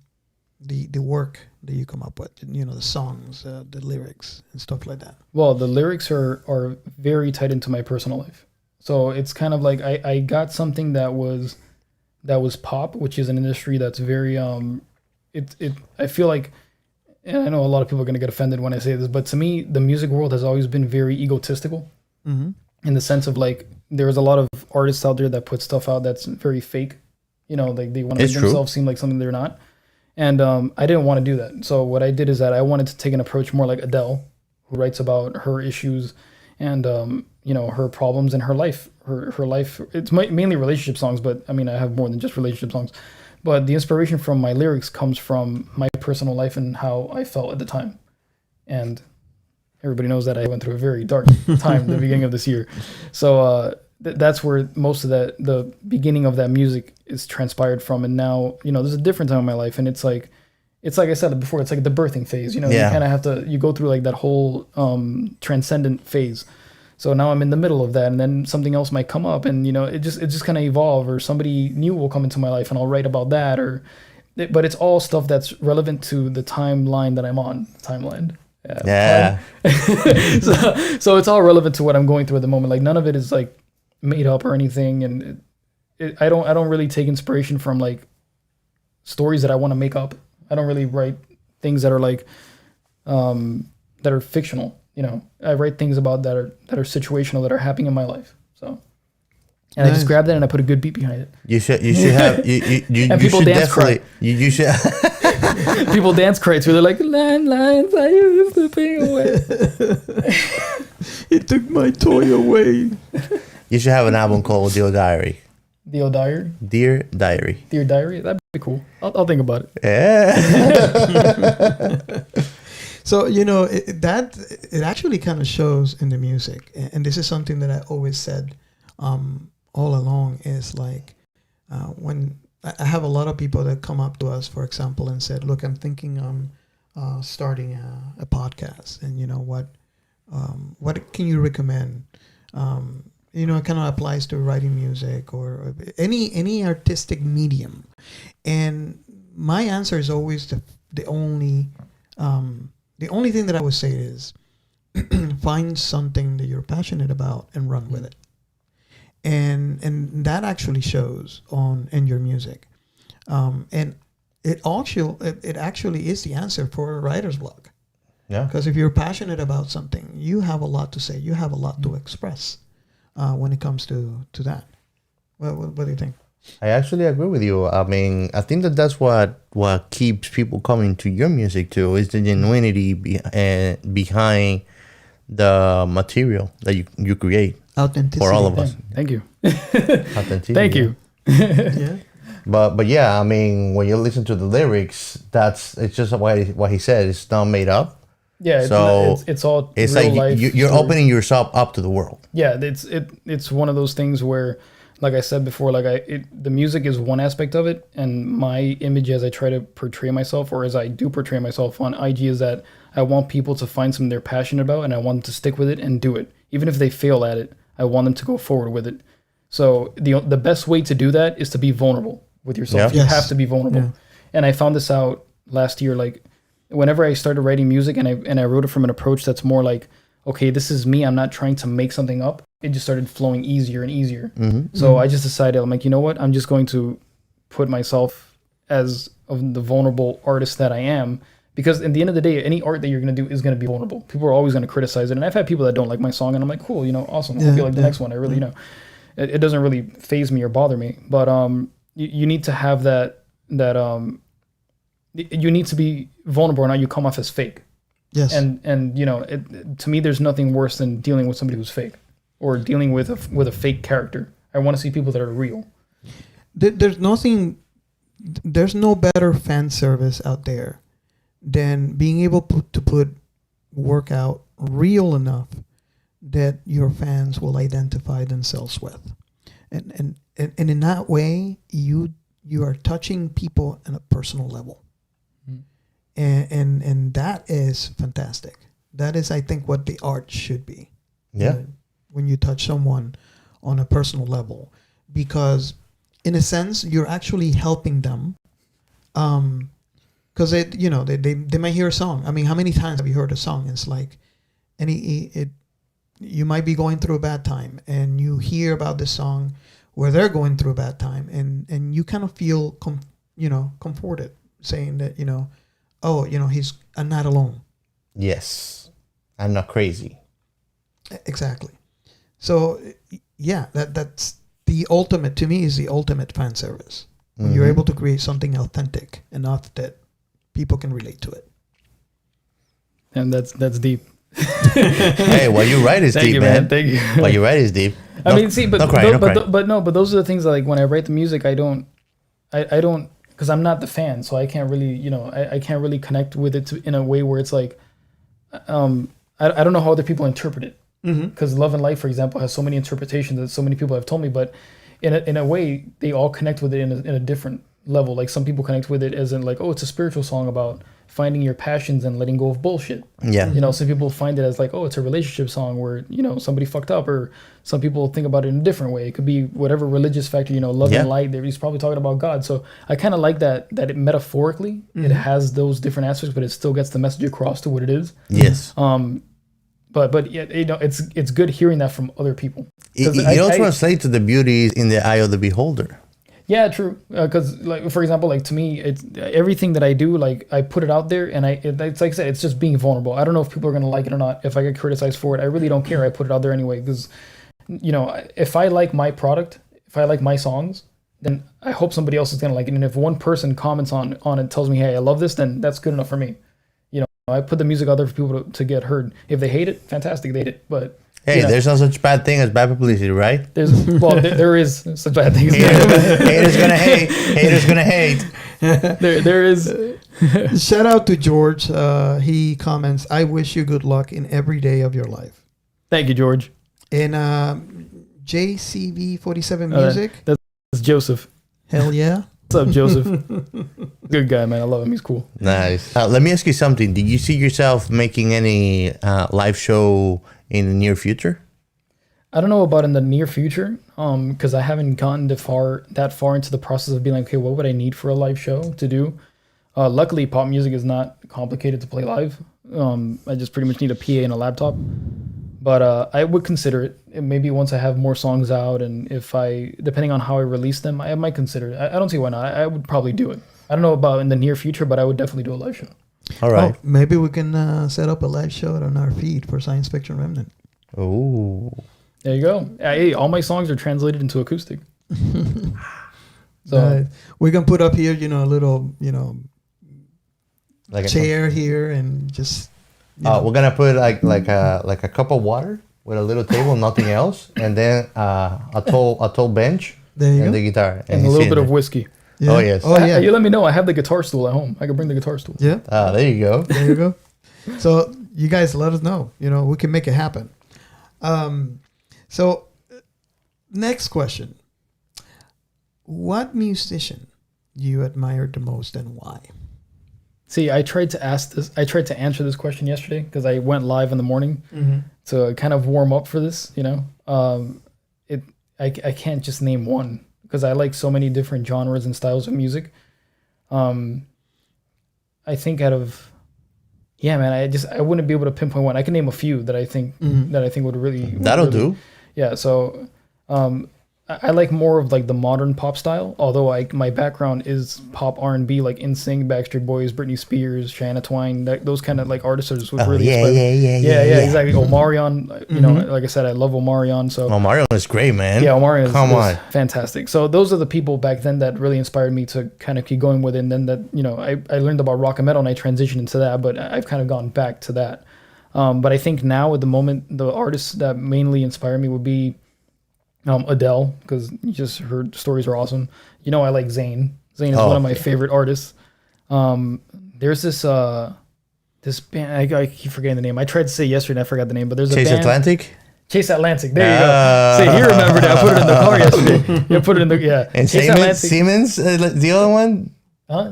work that you come up with? You know, the songs, the lyrics, and stuff like that. Well, the lyrics are very tied into my personal life. So it's kind of like I got something that was pop, which is an industry that's very I feel like, and I know a lot of people are gonna get offended when I say this, but to me, the music world has always been very egotistical. Mm-hmm. In the sense of like there's a lot of artists out there that put stuff out that's very fake, you know, like they want to It's make true. themselves seem like something they're not, and I didn't want to do that. So what I did is that I wanted to take an approach more like Adele, who writes about her issues and you know, her problems in her life. Her life, it's mainly relationship songs, but I mean I have more than just relationship songs, but the inspiration from my lyrics comes from my personal life and how I felt at the time. And everybody knows that I went through a very dark time at the beginning of this year. So that's where most of the beginning of that music is transpired from. And now, you know, there's a different time in my life. And it's like I said before, it's like the birthing phase, you know, Yeah. you kind of have to, you go through like that whole transcendent phase. So now I'm in the middle of that, and then something else might come up, and, you know, it just kind of evolve, or somebody new will come into my life and I'll write about that, but it's all stuff that's relevant to the timeline that I'm on, timeline. Yeah. So it's all relevant to what I'm going through at the moment. Like none of it is like made up or anything, and I don't really take inspiration from like stories that I want to make up. I don't really write things that are like that are fictional. You know, I write things about that are situational, that are happening in my life. So, and I just Nice. grab that and I put a good beat behind it. You should have you And you people should dance definitely cry. you should People dance cry too. They're like, landlines I used to pay away. It took my toy away. you should have an album called Dear Diary. Dear Diary, Dear Diary. Dear Diary. That'd be cool. I'll think about it. Yeah. So, you know, it actually kind of shows in the music. And this is something that I always said all along, is like when I have a lot of people that come up to us, for example, and said, look, I'm thinking on starting a podcast. And, you know, what can you recommend? You know, it kind of applies to writing music or any artistic medium. And my answer is always the only thing that I would say is find something that you're passionate about and run with it. And that actually shows in your music. And it actually is the answer for a writer's block. Yeah. Because if you're passionate about something, you have a lot to say. You have a lot to express when it comes to that. What do you think? I actually agree with you. I mean, I think that that's what keeps people coming to your music too, is the genuinity behind the material that you create Authenticity. for all of us. Thank you. Authenticity. Thank you. Yeah. But yeah, I mean, when you listen to the lyrics, it's just what he said. It's not made up. Yeah, So it's all It's real like life you're story. opening yourself up to the world. Yeah, it's one of those things where, like I said before, the music is one aspect of it, and my image as I try to portray myself, or as I do portray myself on IG, is that I want people to find something they're passionate about, and I want them to stick with it and do it. Even if they fail at it, I want them to go forward with it. So the best way to do that is to be vulnerable with yourself. Yeah. You Yes. have to be vulnerable. Yeah. And I found this out last year. Like, whenever I started writing music, and I wrote it from an approach that's more like, okay, this is me. I'm not trying to make something up. It just started flowing easier and easier. So I just decided, I'm like, you know what? I'm just going to put myself as of the vulnerable artist that I am. Because at the end of the day, any art that you're going to do is going to be vulnerable. People are always going to criticize it. And I've had people that don't like my song, and I'm like, cool, awesome. I hope you like the next one. I really, it doesn't really faze me or bother me. But you need to have that you need to be vulnerable, or not you come off as fake. Yes. And to me, there's nothing worse than dealing with somebody who's fake, or dealing with a fake character. I want to see people that are real. There's no better fan service out there than being able to put work out real enough that your fans will identify themselves with, and in that way you are touching people on a personal level, and that is fantastic. That is, I think, what the art should be. Yeah. When you touch someone on a personal level, because in a sense you're actually helping them, because they might hear a song. I mean, how many times have you heard a song? It's like, you might be going through a bad time, and you hear about this song where they're going through a bad time, and you kind of feel comforted, saying that I'm not alone. Yes. I'm not crazy. Exactly. So yeah, that's the ultimate, to me, is the ultimate fan service. When you're able to create something authentic enough that people can relate to it. And that's deep. Hey, what you write is Thank deep, you, man. Thank you. What you write is deep. I mean, see, but don't cry, don't cry. but those are the things that, like, when I write the music, I don't, because I'm not the fan, so I can't really, I can't really connect with it in a way where it's like, I don't know how other people interpret it, because Love and Life, for example, has so many interpretations that so many people have told me, but in a way, they all connect with it in a different level. Like, some people connect with it as in, like, oh, it's a spiritual song about finding your passions and letting go of bullshit. Yeah. Some people find it as like, oh, it's a relationship song where, somebody fucked up, or some people think about it in a different way. It could be whatever religious factor, love and light. He's probably talking about God. So I kind of like that it metaphorically, it has those different aspects, but it still gets the message across to what it is. Yes. But yeah, it's good hearing that from other people. It all translates to the beauty in the eye of the beholder. Yeah, true. Because, like, for example, like, to me, it's everything that I do, like, I put it out there, and it's like I said, it's just being vulnerable. I don't know if people are gonna like it or not. If I get criticized for it, I really don't care. I put it out there anyway, because, if I like my product, if I like my songs, then I hope somebody else is gonna like it. And if one person comments on it, tells me, hey, I love this, then that's good enough for me. I put the music out there for people to get heard. If they hate it, fantastic, they hate it. But hey, there's no such bad thing as bad publicity, right? There is such bad things. Haters gonna hate. Haters gonna hate. There is. Shout out to George. He comments, I wish you good luck in every day of your life. Thank you, George. And JCV47 Music. That's Joseph. Hell yeah. What's up, Joseph? Good guy, man. I love him. He's cool. Nice. Let me ask you something. Did you see yourself making any live show in the near future? I don't know about in the near future, because I haven't gotten that far into the process of being like, okay, what would I need for a live show to do? Luckily, pop music is not complicated to play live. I just pretty much need a PA and a laptop. But I would consider it. Maybe once I have more songs out, and depending on how I release them, I might consider it. I don't see why not. I would probably do it. I don't know about in the near future, but I would definitely do a live show. All right. Oh, maybe we can set up a live show on our feed for Science Fiction Remnant. Oh. There you go. Hey, all my songs are translated into acoustic. So We can put up here, a little, Like chair here and just. you know. we're gonna put like a cup of water with a little table, nothing else, and then a tall bench There you and go. the guitar and a he's little sitting bit of there. whiskey. Yeah. Oh, yes. Oh yeah. You let me know. I have the guitar stool at home. I can bring the guitar stool. Yeah. There you go. There you go. So you guys let us know. We can make it happen. So next question. What musician you admired the most and why? See, I tried to answer this question yesterday because I went live in the morning to kind of warm up for this. I can't just name one because I like so many different genres and styles of music. I think I wouldn't be able to pinpoint one. I can name a few that I think would really That'll do. Yeah, so I like more of like the modern pop style. Although my background is pop R&B, like NSYNC, Backstreet Boys, Britney Spears, Shania Twain, those kind of like artists would really inspire me. Yeah, exactly. Omarion, like I said, I love Omarion. So Mario is great, man. yeah, Omarion is on. fantastic. So those are the people back then that really inspired me to kind of keep going with it. And then I learned about rock and metal and I transitioned into that, but I've kind of gone back to that. But I think now at the moment, the artists that mainly inspire me would be Adele, because just her stories are awesome. I like Zayn. Zayn is one of my favorite artists. There's this band, I keep forgetting the name. I tried to say yesterday and I forgot the name, but there's a Chase band. Atlantic. Chase Atlantic. There you go. See, he remembered it. I put it in the car yesterday. Yeah, put it in the And Chase Siemens, the other one.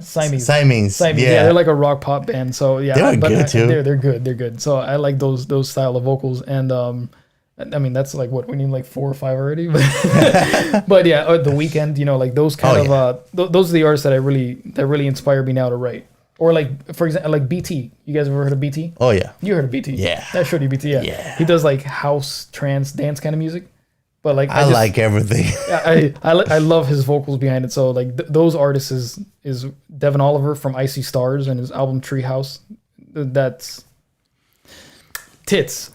Siamese. Siamese. Yeah, they're like a rock pop band. So yeah, They're good too. They're good. They're good. So I like those style of vocals, and I mean that's like what we need, like 4 or 5 already. But yeah, The Weeknd, like those kind of those are the artists that really inspire me now to write. Or like, for example, like BT. You guys ever heard of BT? Oh yeah. You heard of BT? Yeah. I showed you BT. Yeah. Yeah. He does like house, trance, dance kind of music. But like I like everything. I love his vocals behind it. So like those artists is Devin Oliver from Icy Stars and his album Treehouse. That's tits.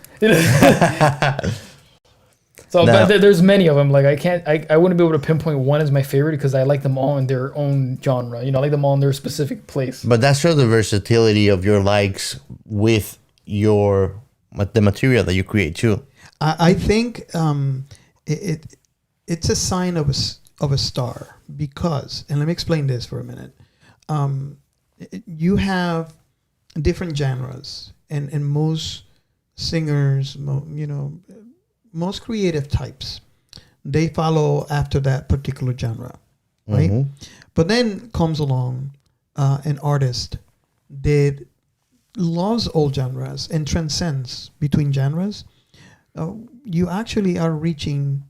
So Now, but there's many of them. Like I wouldn't be able to pinpoint one as my favorite because I like them all in their own genre. I like them all in their specific place. but that shows the versatility of your likes with the material that you create too. I think it's a sign of a star because, and let me explain this for a minute. You have different genres, and most singers, most creative types, they follow after that particular genre, right? Mhm. But then comes along an artist that loves all genres and transcends between genres. You actually are reaching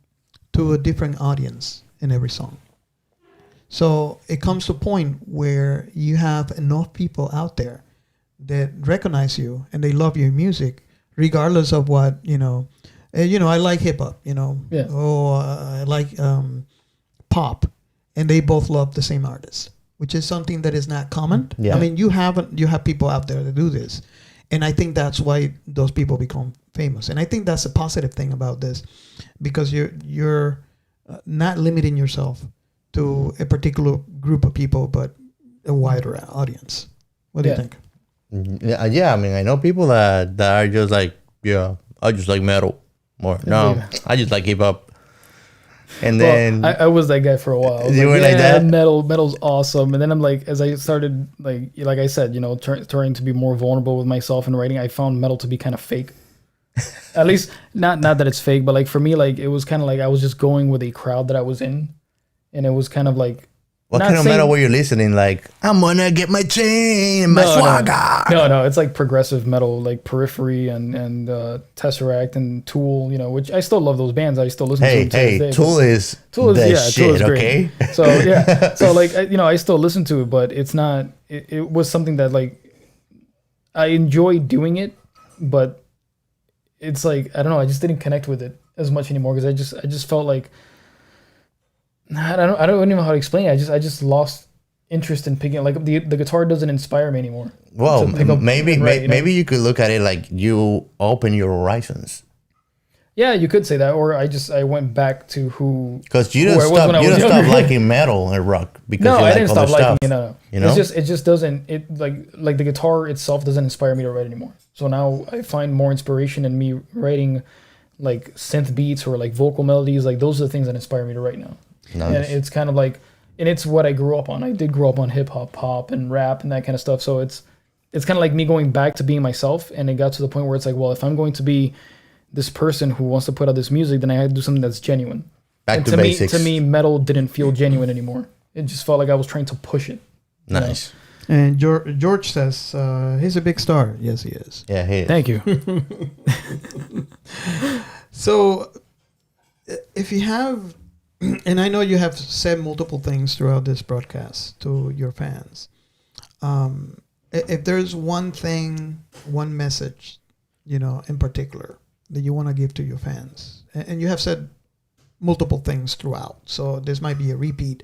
to a different audience in every song. So it comes to a point where you have enough people out there that recognize you and they love your music, regardless of what, I like hip hop, Yeah. I like pop, and they both love the same artist, which is something that is not common. Yeah. I mean, you have people out there that do this. And I think that's why those people become famous. And I think that's a positive thing about this, because you're not limiting yourself to a particular group of people, but a wider audience. What do you think? Yeah, I mean, I know people that are just like, I just like metal more. No, I just like hip hop. And then Well, I was that guy for a while. I was You were like that? Metal's awesome. And then I'm like, as I started, like I said, trying to be more vulnerable with myself in writing, I found metal to be kind of fake. At least not that it's fake, but like for me, like it was kind of like I was just going with a crowd that I was in, and it was kind of like. what kind of metal were you listening? Like, I'm gonna get my chain and my swagger. No, it's like progressive metal, like Periphery and Tesseract and Tool, which I still love those bands. I still listen to them to this day. Tool is Tool the is shit, great. okay? So yeah, so like I still listen to it, but it's not. It was something that like I enjoy doing it, but it's like I don't know. I just didn't connect with it as much anymore because I just felt like I don't even know how to explain it. I just lost interest in picking like the guitar doesn't inspire me anymore. Well, to pick up maybe and write, you know? maybe you could look at it like you open your horizons. Yeah, you could say that, or I went back to who Because you who don't I was stop when I you was don't stop younger. liking metal and rock because No, you I like didn't other stop liking stuff. it. No. You know? It just doesn't like the guitar itself doesn't inspire me to write anymore. So now I find more inspiration in me writing like synth beats or like vocal melodies. Like those are the things that inspire me to write now. Nice. And it's kind of like, and it's what I grew up on. I did grow up on hip hop, pop, and rap and that kind of stuff. So it's kind of like me going back to being myself. And it got to the point where it's like, well, if I'm going to be this person who wants to put out this music, then I have to do something that's genuine. Back And to to basics. me, metal didn't feel genuine anymore. It just felt like I was trying to push it. you know? Nice. And George says he's a big star. Yes, he is. Yeah, hey. Thank you. So, if you have, and I know you have said multiple things throughout this broadcast to your fans, if there's one thing, one message, in particular that you want to give to your fans, and you have said multiple things throughout, so this might be a repeat,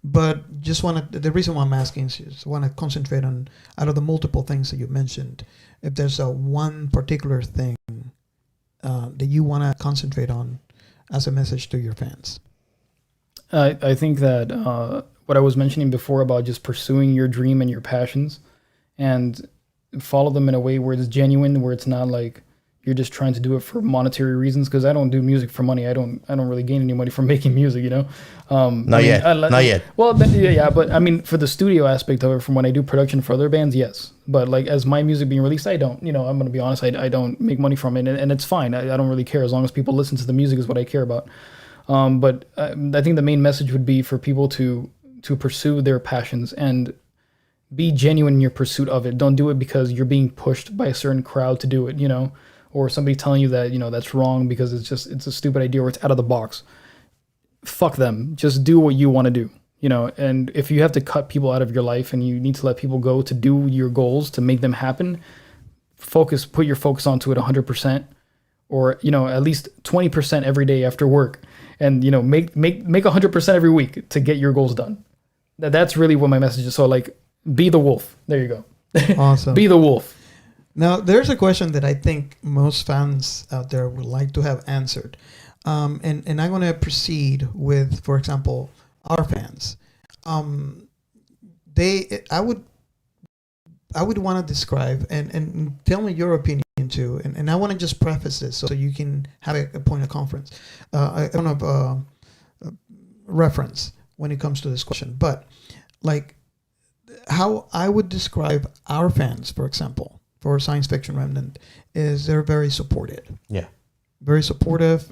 but just the reason why I'm asking is just want to concentrate on, out of the multiple things that you mentioned, if there's a one particular thing that you want to concentrate on as a message to your fans. I think that what I was mentioning before about just pursuing your dream and your passions and follow them in a way where it's genuine, where it's not like you're just trying to do it for monetary reasons, because I don't do music for money. I don't really gain any money from making music, Not yet. Not yet. Well, yeah, but I mean, for the studio aspect of it, from when I do production for other bands, yes. But like as my music being released, I don't. I'm going to be honest, I don't make money from it, and it's fine. I don't really care as long as people listen to the music is what I care about. But I think the main message would be for people to pursue their passions and be genuine in your pursuit of it. Don't do it because you're being pushed by a certain crowd to do it, or somebody telling you that, that's wrong because it's a stupid idea or it's out of the box. Fuck them. Just do what you want to do, and if you have to cut people out of your life and you need to let people go to do your goals to make them happen, put your focus onto it 100%, or, at least 20% every day after work, and, make 100% every week to get your goals done. That's really what my message is. So like, be the wolf. There you go. Awesome. Be the wolf. Now, there's a question that I think most fans out there would like to have answered. And I'm going to proceed with, for example, our fans. I would want to describe and tell me your opinion too. And I want to just preface this so you can have a point of conference, a point of reference when it comes to this question. But like how I would describe our fans, for example, for Science Fiction Remnant, is they're very supportive. Yeah. Very supportive.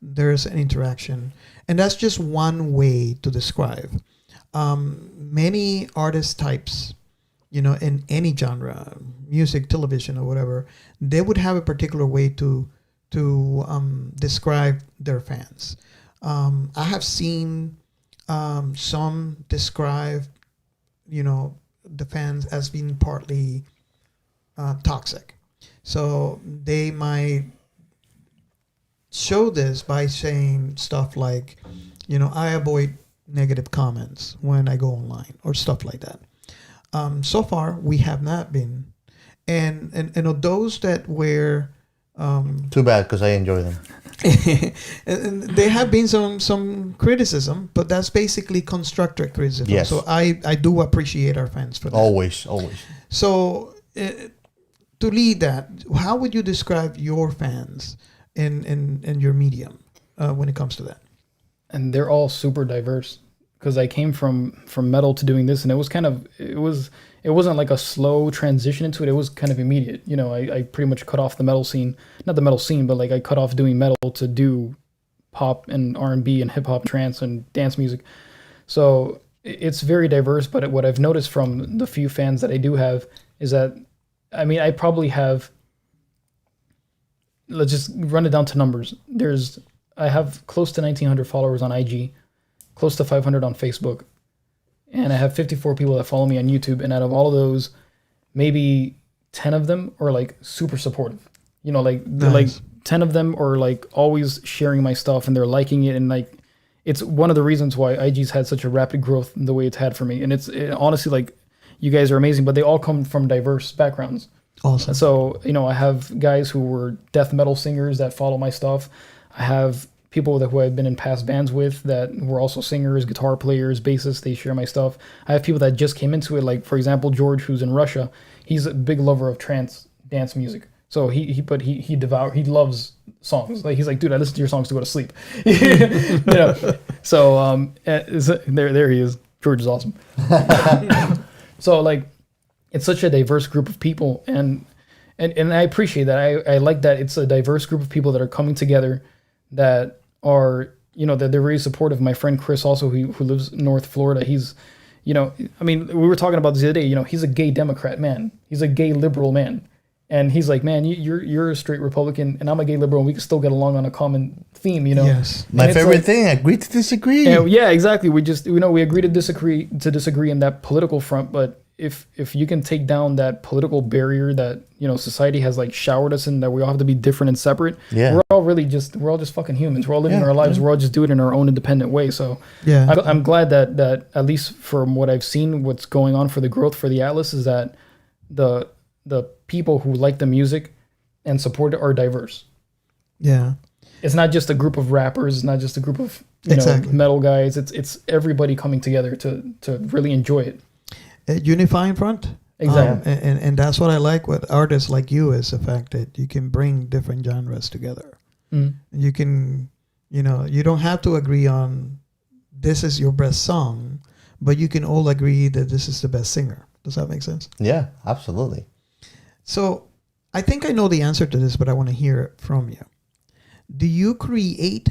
There's an interaction. And that's just one way to describe. Many artist types, in any genre, music, television, or whatever, they would have a particular way to describe their fans. I have seen some describe, the fans as being partly toxic. So they might show this by saying stuff like, I avoid negative comments when I go online or stuff like that. So far, we have not been. And of those that were... Too bad, because I enjoy them. and there have been some criticism, but that's basically constructive criticism. Yes. So I do appreciate our fans for that. Always. So to lead that, how would you describe your fans in your medium when it comes to that? And they're all super diverse, because I came from metal to doing this, and it wasn't like a slow transition into it. It was kind of immediate. I pretty much cut off the metal scene, not the metal scene, but like I cut off doing metal to do pop and R&B and hip hop, trance and dance music. So it's very diverse. But what I've noticed from the few fans that I do have is that, I probably have, let's just run it down to numbers. I have close to 1,900 followers on IG, close to 500 on Facebook, and I have 54 people that follow me on YouTube. And out of all of those, maybe 10 of them are like super supportive. Nice. Like 10 of them are like always sharing my stuff and they're liking it. And like, it's one of the reasons why IG's had such a rapid growth in the way it's had for me. And honestly, like, you guys are amazing, but they all come from diverse backgrounds. Awesome. So, I have guys who were death metal singers that follow my stuff. I have people who I've been in past bands with that were also singers, guitar players, bassists. They share my stuff. I have people that just came into it. Like, for example, George, who's in Russia. He's a big lover of trance dance music. So he loves songs. Like, he's like, dude, I listen to your songs to go to sleep. So there he is. George is awesome. So, like, it's such a diverse group of people, and I appreciate that. I like that it's a diverse group of people that are coming together, that are, that they're very supportive. My friend Chris, also, who lives in North Florida, he's, I mean, we were talking about this the other day. He's a gay Democrat man. He's a gay liberal man. And he's like, man, you're a straight Republican, and I'm a gay liberal, and we can still get along on a common theme, Yes. My favorite thing, agree to disagree. Yeah, exactly. We just, we agree to disagree in that political front, but if you can take down that political barrier that, society has, like, showered us in, that we all have to be different and separate, we're all just fucking humans. We're all living our lives. We're all just doing it in our own independent way. So I'm glad that at least from what I've seen, what's going on for the growth for the Atlas is that the people who like the music and support it are diverse. Yeah. It's not just a group of rappers. It's not just a group of metal guys. It's everybody coming together to really enjoy it. A unifying front. Exactly. And that's what I like with artists like you, is the fact that you can bring different genres together. Mm. You can, you don't have to agree on this is your best song, but you can all agree that this is the best singer. Does that make sense? Yeah, absolutely. So I think I know the answer to this, but I want to hear it from you. Do you create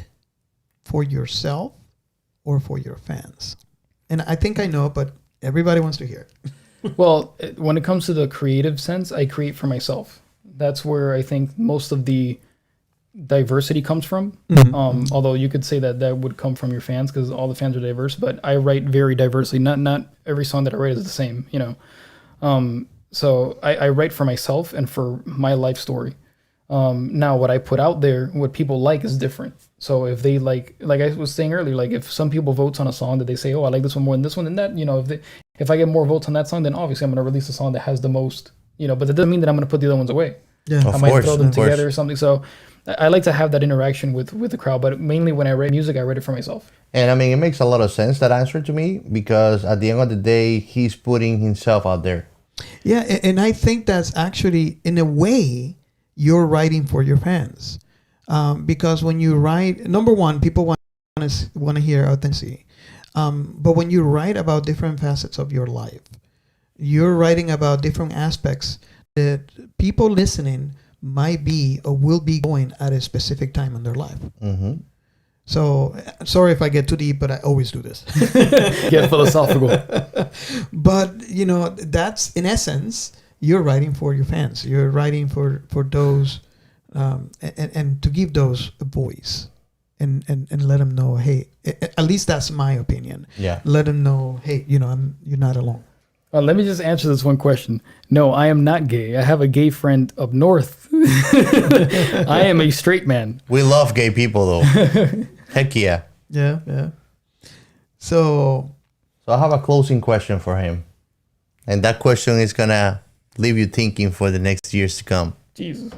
for yourself or for your fans? And I think I know, but everybody wants to hear it. Well, when it comes to the creative sense, I create for myself. That's where I think most of the diversity comes from. Mm-hmm. Although you could say that would come from your fans, because all the fans are diverse, but I write very diversely. Not every song that I write is the same, So I write for myself and for my life story. Now, what I put out there, what people like, is different. So if they like I was saying earlier, like, if some people vote on a song that they say, oh, I like this one more than this one, then that, if I get more votes on that song, then obviously I'm going to release a song that has the most, but that doesn't mean that I'm going to put the other ones away. Yeah, I might throw them together or something. So I like to have that interaction with the crowd, but mainly when I write music, I write it for myself. And I mean, it makes a lot of sense, that answer to me, because at the end of the day, he's putting himself out there. Yeah, and I think that's actually, in a way, you're writing for your fans. Because when you write, number one, people want to hear authenticity. But when you write about different facets of your life, you're writing about different aspects that people listening might be or will be going at a specific time in their life. Mm-hmm. So, sorry if I get too deep, but I always do this. Get philosophical. But, that's, in essence, you're writing for your fans. You're writing for those, and to give those a voice, and let them know, hey, at least that's my opinion. Yeah. Let them know, hey, you're not alone. Let me just answer this one question. No, I am not gay. I have a gay friend up north. I am a straight man. We love gay people, though. Heck yeah. Yeah, yeah. So I have a closing question for him. And that question is going to leave you thinking for the next years to come. Jesus.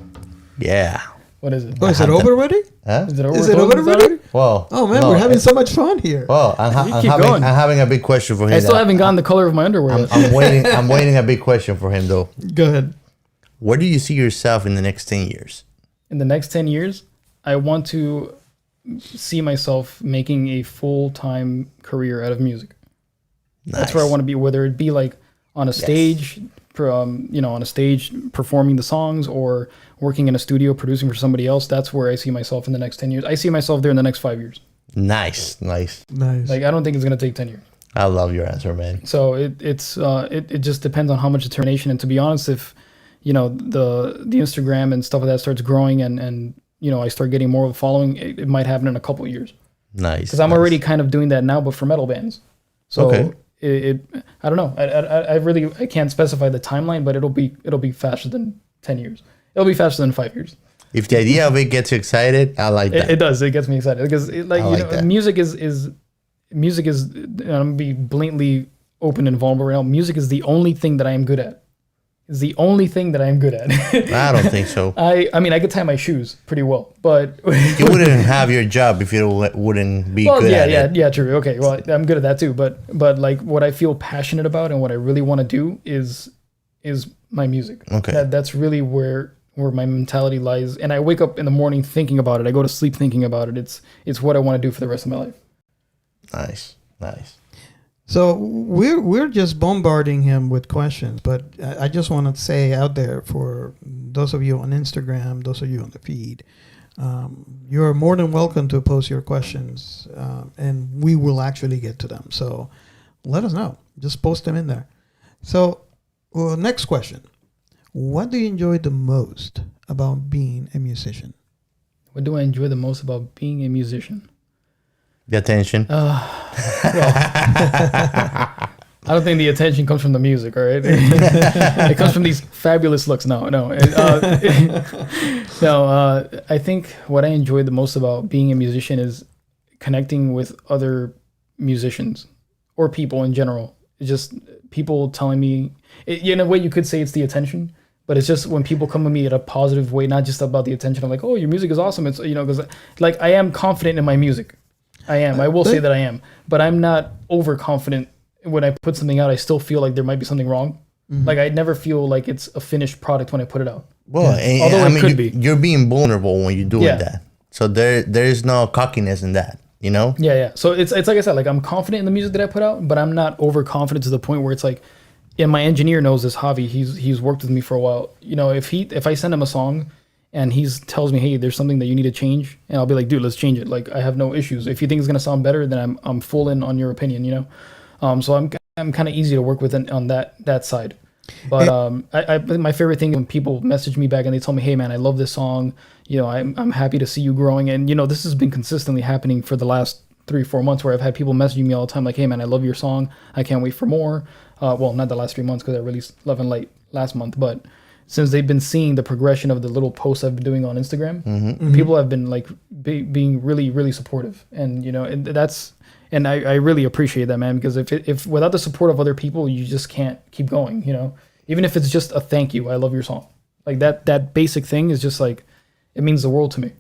Yeah. What is it? Oh, is it over already? Huh? Is it over? Is it over already? Well, Oh man, no, we're having so much fun here. Well, I'm having a big question for him. I still haven't gotten the color of my underwear yet. I'm waiting a big question for him, though. Go ahead. Where do you see yourself in the next 10 years? In the next 10 years, I want to see myself making a full-time career out of music. That's where I want to be, whether it be like on a stage, on a stage performing the songs, or working in a studio producing for somebody else. That's where I see myself in the next 10 years. I see myself there in the next 5 years. Nice. Nice. Like, I don't think it's going to take 10 years. I love your answer, man. So it just depends on how much determination. And to be honest, if, the Instagram and stuff like that starts growing and I start getting more of a following, it might happen in a couple of years. Nice. Because I'm already kind of doing that now, but for metal bands. So I don't know. I can't specify the timeline, but it'll be faster than 10 years. It'll be faster than 5 years. If the idea of it gets you excited, I like that. It does. It gets me excited because that. music is and I'm gonna be blatantly open and vulnerable right now. Music is the only thing that I am good at. Is the only thing that I am good at. I don't think so. I mean I could tie my shoes pretty well, but You wouldn't have your job if you wouldn't be good at it. yeah, true. Okay, well I'm good at that too. But like what I feel passionate about and what I really want to do is my music. Okay. That's really where my mentality lies. And I wake up in the morning thinking about it. I go to sleep thinking about it. It's what I want to do for the rest of my life. Nice. So we're just bombarding him with questions, but I just want to say out there for those of you on Instagram, those of you on the feed, you're more than welcome to post your questions, and we will actually get to them. So let us know. Just post them in there. So next question. What do you enjoy the most about being a musician? What do I enjoy the most about being a musician? The attention. I don't think the attention comes from the music, all right? It comes from these fabulous looks. No. I think what I enjoy the most about being a musician is connecting with other musicians or people in general. It's just people telling me, in a way you could say it's the attention, but it's just when people come to me in a positive way, not just about the attention. I'm like, oh, your music is awesome. It's, because like I am confident in my music. I am. I will say that I am, but I'm not overconfident. When I put something out, I still feel like there might be something wrong. Mm-hmm. Like I never feel like it's a finished product when I put it out. Well, yeah. Although it could be. You're being vulnerable when you're doing that. So there is no cockiness in that, Yeah. So it's like I said, like I'm confident in the music that I put out, but I'm not overconfident to the point where it's like, and my engineer knows this, Javi. He's worked with me for a while. If I send him a song and he tells me, hey, there's something that you need to change, and I'll be like, dude, let's change it. Like I have no issues. If you think it's gonna sound better, then I'm full in on your opinion. So I'm kind of easy to work with on that side. But I my favorite thing when people message me back and they tell me, hey man, I love this song. I'm happy to see you growing. And this has been consistently happening for the last 3-4 months where I've had people messaging me all the time like, hey man, I love your song. I can't wait for more. Well, not the last 3 months because I released Love and Light last month, but since they've been seeing the progression of the little posts I've been doing on Instagram, people have been like being really, really supportive. And, and I really appreciate that, man, because if without the support of other people, you just can't keep going, even if it's just a thank you, I love your song. Like that basic thing is just like, it means the world to me.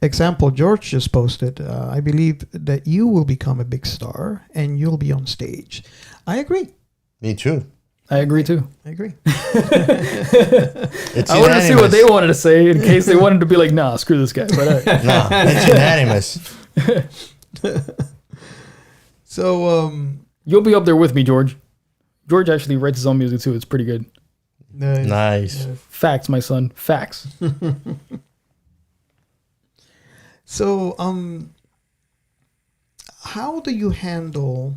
Example, George just posted, I believe that you will become a big star and you'll be on stage. I agree. Me too. I agree too. I agree. It's I wanted to see what they wanted to say in case they wanted to be like, nah, screw this guy. But no, it's unanimous. So you'll be up there with me, George. George actually writes his own music too. It's pretty good. Nice. Facts, my son. Facts. So how do you handle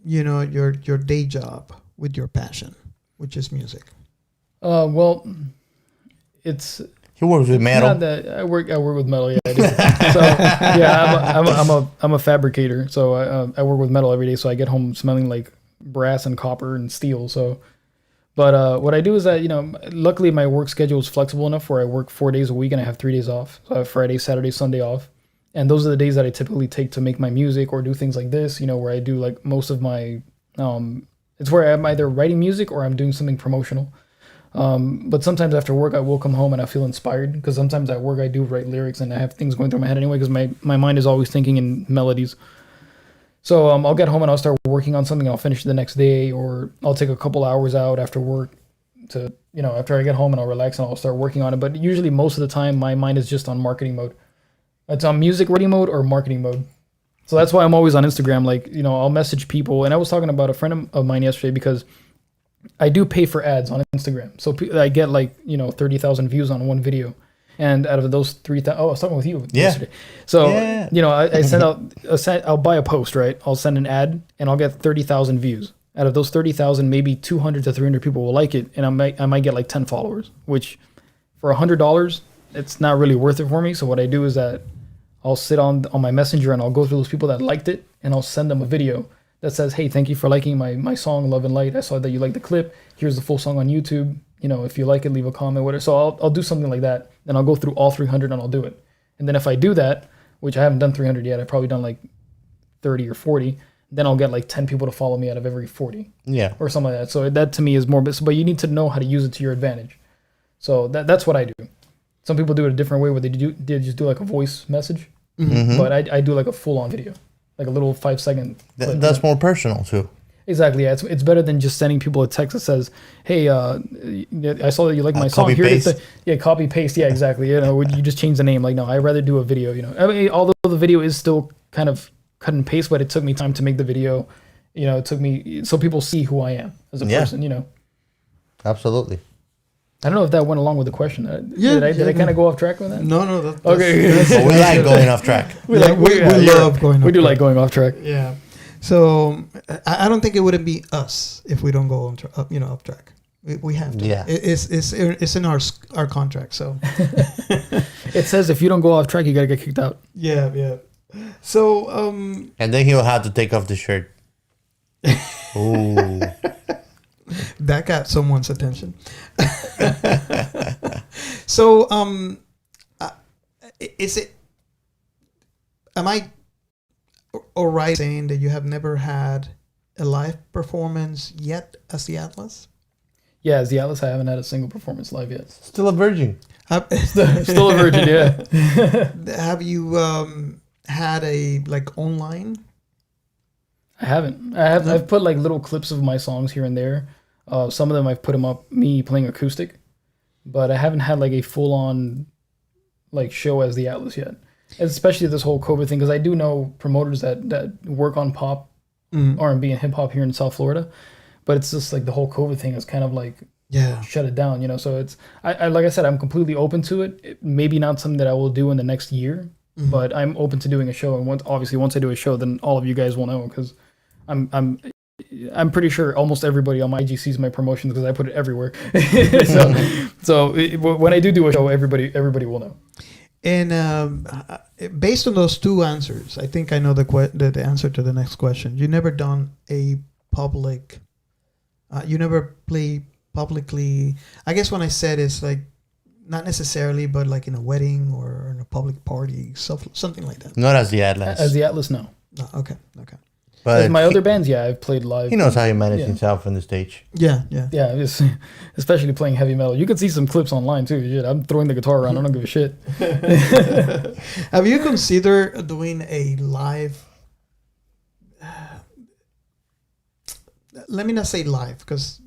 your day job with your passion, which is music? Well, it's He works with metal. not that I work with metal. Yeah, I do. So yeah, I'm a fabricator. So I work with metal every day. So I get home smelling like brass and copper and steel. So, but what I do is that luckily my work schedule is flexible enough where I work 4 days a week and I have 3 days off. So I have Friday, Saturday, Sunday off. And those are the days that I typically take to make my music or do things like this, where I do like most of my, it's where I'm either writing music or I'm doing something promotional. But sometimes after work, I will come home and I feel inspired because sometimes at work I do write lyrics and I have things going through my head anyway because my mind is always thinking in melodies. So I'll get home and I'll start working on something. I'll finish the next day, or I'll take a couple hours out after work to, after I get home and I'll relax and I'll start working on it. But usually most of the time my mind is just on marketing mode. It's on music ready mode or marketing mode. So that's why I'm always on Instagram. Like, I'll message people. And I was talking about a friend of mine yesterday because I do pay for ads on Instagram. So I get 30,000 views on one video. And out of those 3,000, I was talking with you yesterday. So, I send out, I'll buy a post, right? I'll send an ad and I'll get 30,000 views. Out of those 30,000, maybe 200 to 300 people will like it. And I might get like 10 followers, which for $100, it's not really worth it for me. So what I do is that I'll sit on my messenger and I'll go through those people that liked it and I'll send them a video that says, hey, thank you for liking my song Love and Light. I saw that you liked the clip. Here's the full song on YouTube. You know, if you like it, leave a comment, whatever. So I'll do something like that, and I'll go through all 300 and I'll do it. And then if I do that, which I haven't done 300 yet, I've probably done like 30 or 40. Then I'll get like 10 people to follow me out of every 40. Yeah. Or something like that. So that to me is more, but you need to know how to use it to your advantage. So that's what I do. Some people do it a different way where they just do like a voice message, but I do like a full on video, like a little 5-second. That's more personal too. Exactly. Yeah, it's better than just sending people a text that says, "Hey, I saw that you like my song. Copy Here it is." paste. Yeah, copy paste. Yeah, exactly. You know, you just change the name. Like, no, I'd rather do a video. You know, I mean, although the video is still kind of cut and paste, but it took me time to make the video. You know, it took me so people see who I am as a person. You know, Absolutely. I don't know if that went along with the question. Yeah, Did I kind of go off track with that? No, that's, Okay. But we like going off track. we love going. We off do track. like going off track. Yeah. So I don't think it wouldn't be us if we don't go on off track. We have to. Yeah. It's in our contract. So It says if you don't go off track, you gotta get kicked out. yeah. So And then he'll have to take off the shirt. Ooh. that got someone's attention. So is it? Am I all right saying that you have never had a live performance yet as the Atlas? Yeah, as the Atlas, I haven't had a single performance live yet. Still a virgin. Still a virgin, yeah. Have you had a like online? I haven't. I've put like little clips of my songs here and there. Some of them I've put them up, me playing acoustic, but I haven't had like a full on like show as the Atlas yet. Especially this whole COVID thing, because I do know promoters that work on pop, R&B, and hip hop here in South Florida, but it's just like the whole COVID thing has kind of like shut it down, you know. So it's I like I said, I'm completely open to it. Maybe not something that I will do in the next year, but I'm open to doing a show. And once I do a show, then all of you guys will know, because I'm pretty sure almost everybody on my IG sees my promotions because I put it everywhere. When I do a show, everybody will know. And based on those two answers, I think I know the answer to the next question. You never done a public. You never play publicly. I guess when I said it's like not necessarily, but like in a wedding or in a public party, something like that. Not as the Atlas. As the Atlas, no. No, okay. But As my other bands, yeah, I've played live. he knows how he managed himself on the stage. Yeah. Yeah, especially playing heavy metal. You can see some clips online too. Shit, I'm throwing the guitar around. I don't give a shit. Have you considered doing a live? Let me not say live, because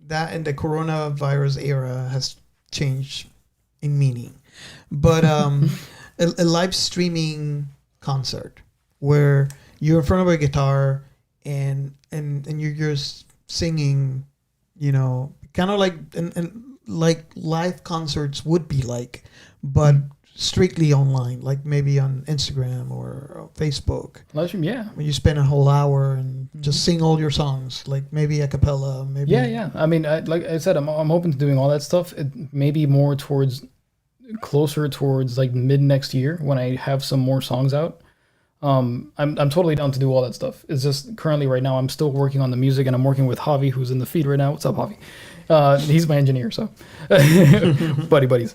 that in the coronavirus era has changed in meaning, but a live streaming concert where you're in front of a guitar and you're just singing, you know, kind of like and like live concerts would be like, but strictly online, like maybe on Instagram or Facebook. Live stream, yeah. When you spend a whole hour and just sing all your songs, like maybe a cappella, maybe. Yeah. I mean, like I said, I'm open to doing all that stuff. It maybe more closer towards like mid next year when I have some more songs out. I'm totally down to do all that stuff. It's just currently right now I'm still working on the music, and I'm working with Javi, who's in the feed right now. What's up, Javi? He's my engineer, so buddies.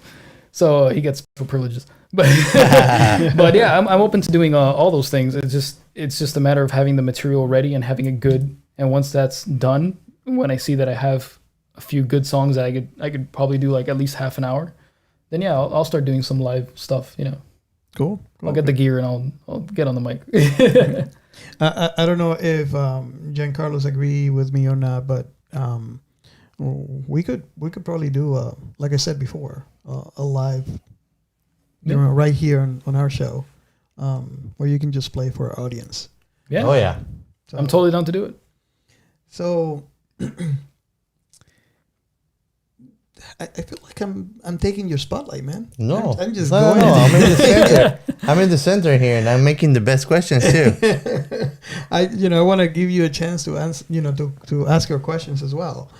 So he gets special privileges. But but yeah, I'm open to doing all those things. It's just a matter of having the material ready and having it good. And once that's done, when I see that I have a few good songs that I could probably do like at least half an hour, then yeah, I'll start doing some live stuff. You know. Cool. I'll get the gear and I'll get on the mic. I don't know if Giancarlo's agree with me or not, but we could probably do like I said before, a live, you know, right here on our show, where you can just play for our audience. Yeah. Oh yeah. So, I'm totally down to do it. So I feel like I'm taking your spotlight, man. No, I'm just no, going. no. I'm in the center. I'm in the center here, and I'm making the best questions too. I want to give you a chance to answer, to ask your questions as well.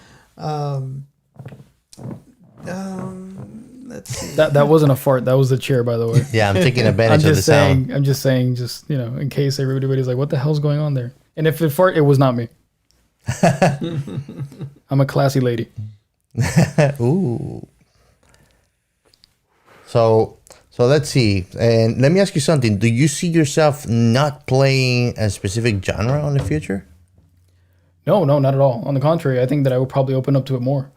Let's see. That wasn't a fart. That was the chair, by the way. Yeah, I'm taking I'm advantage of the just saying. sound. I'm just saying. Just in case everybody's like, "What the hell's going on there?" And if it fart, it was not me. I'm a classy lady. Ooh. So let's see. And let me ask you something. Do you see yourself not playing a specific genre in the future? No, not at all. On the contrary, I think that I would probably open up to it more.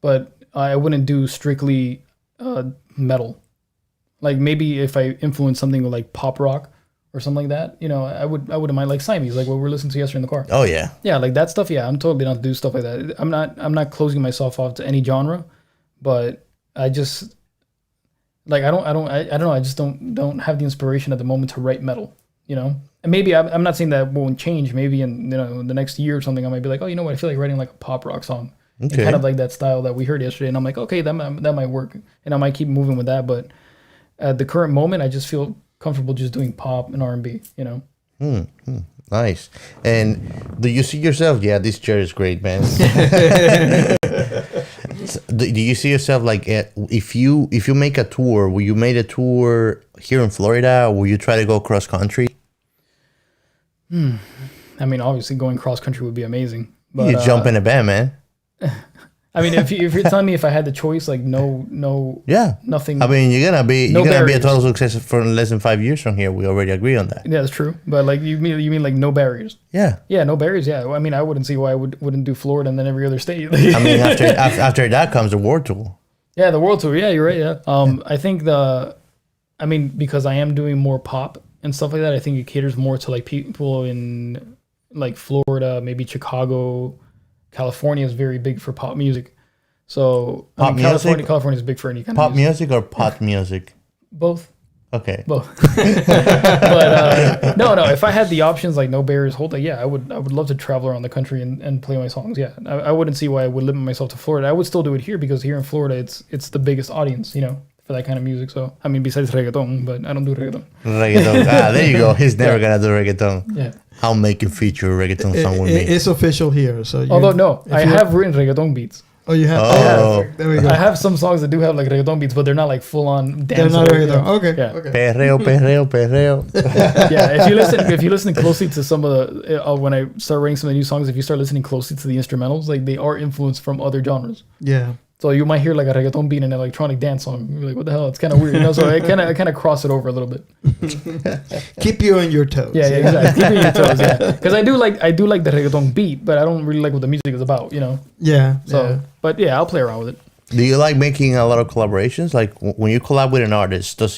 But I wouldn't do strictly metal. Like maybe if I influence something like pop rock or something like that, I wouldn't mind like Siamese, like what we were listening to yesterday in the car. Oh yeah. Yeah, like that stuff. Yeah, I'm totally down to do stuff like that. I'm not closing myself off to any genre, but I just like I don't know. I just don't have the inspiration at the moment to write metal. And maybe I'm not saying that won't change. Maybe in the next year or something, I might be like, oh, you know what? I feel like writing like a pop rock song, and kind of like that style that we heard yesterday. And I'm like, okay, that might work, and I might keep moving with that. But at the current moment, I just feel comfortable just doing pop and R&B. Nice. And do you see yourself? Yeah, this chair is great, man. Do you see yourself like if you make a tour? Will you make a tour here in Florida, or will you try to go cross country? I mean, obviously, going cross country would be amazing. But You jump in a band, man. I mean, if you're telling me if I had the choice, like no, Yeah. nothing. I mean, you're gonna be a barriers. total success for less than 5 years from here. We already agree on that. Yeah, that's true. But like you mean like no barriers? Yeah. Yeah, no barriers. Yeah, I mean, I wouldn't see why I wouldn't do Florida and then every other state. I mean, after that comes the world tour. Yeah, the world tour. Yeah, you're right. Yeah. I think because I am doing more pop and stuff like that, I think it caters more to like people in like Florida, maybe Chicago, California is very big for pop music. So California is big for any kind Pop of music. music or pot music? Both. Okay. Both. But no. If I had the options like no barriers, hold, like yeah, I would love to travel around the country and play my songs. Yeah, I wouldn't see why I would limit myself to Florida. I would still do it here because here in Florida, it's the biggest audience, for that kind of music. So I mean, besides reggaeton, but I don't do reggaeton. Reggaeton. There you go. He's never gonna do reggaeton. Yeah. I'll make you feature a reggaeton song with me. It's official here. So Although no, I have written reggaeton beats. Oh, you have. Oh. There we go. I have some songs that do have like reggaeton beats, but they're not like full on dance. They're not reggaeton. Yeah. Okay. Yeah. Okay. Perreo. Yeah, if you listen closely to some of the when I start writing some of the new songs, if you start listening closely to the instrumentals, like they are influenced from other genres. Yeah. So you might hear like a reggaeton beat and an electronic dance song. You're like, what the hell? It's kind of weird, So I kind of cross it over a little bit. Keep you on your toes. Yeah, exactly. Keep you on your toes, yeah. Because I do like the reggaeton beat, but I don't really like what the music is about, Yeah. So, but yeah, I'll play around with it. Do you like making a lot of collaborations? Like when you collab with an artist, how is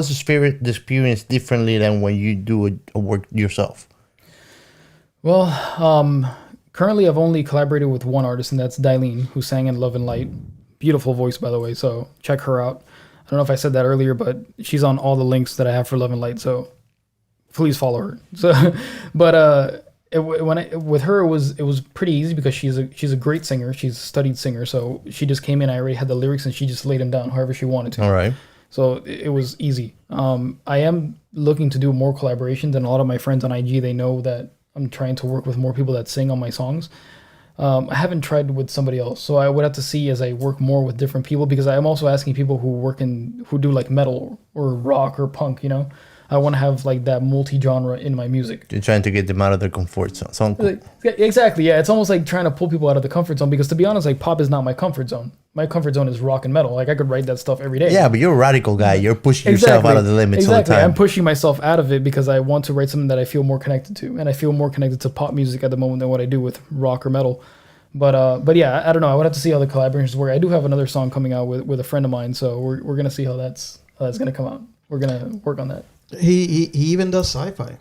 the experience differently than when you do a work yourself? Well, currently I've only collaborated with one artist, and that's Dailene, who sang in Love and Light. Beautiful voice, by the way, so check her out. I don't know if I said that earlier, but she's on all the links that I have for Love and Light, so please follow her. So, but with her it was pretty easy because she's a great singer. She's a studied singer, so she just came in. I already had the lyrics, and she just laid them down however she wanted to. All right. So it was easy. I am looking to do more collaborations, and a lot of my friends on IG, they know that I'm trying to work with more people that sing on my songs. I haven't tried with somebody else, so I would have to see as I work more with different people, because I'm also asking people who do like metal or rock or punk. I want to have like that multi-genre in my music. You're trying to get them out of their comfort zone. Exactly, yeah. It's almost like trying to pull people out of the comfort zone, because to be honest, like pop is not my comfort zone. My comfort zone is rock and metal. Like I could write that stuff every day. Yeah, but you're a radical guy. You're pushing yourself out of the limits all the time. I'm pushing myself out of it because I want to write something that I feel more connected to, and I feel more connected to pop music at the moment than what I do with rock or metal. But yeah, I don't know. I would have to see how the collaborations work. I do have another song coming out with a friend of mine, so we're gonna see how that's gonna come out. We're gonna work on that. He even does sci-fi.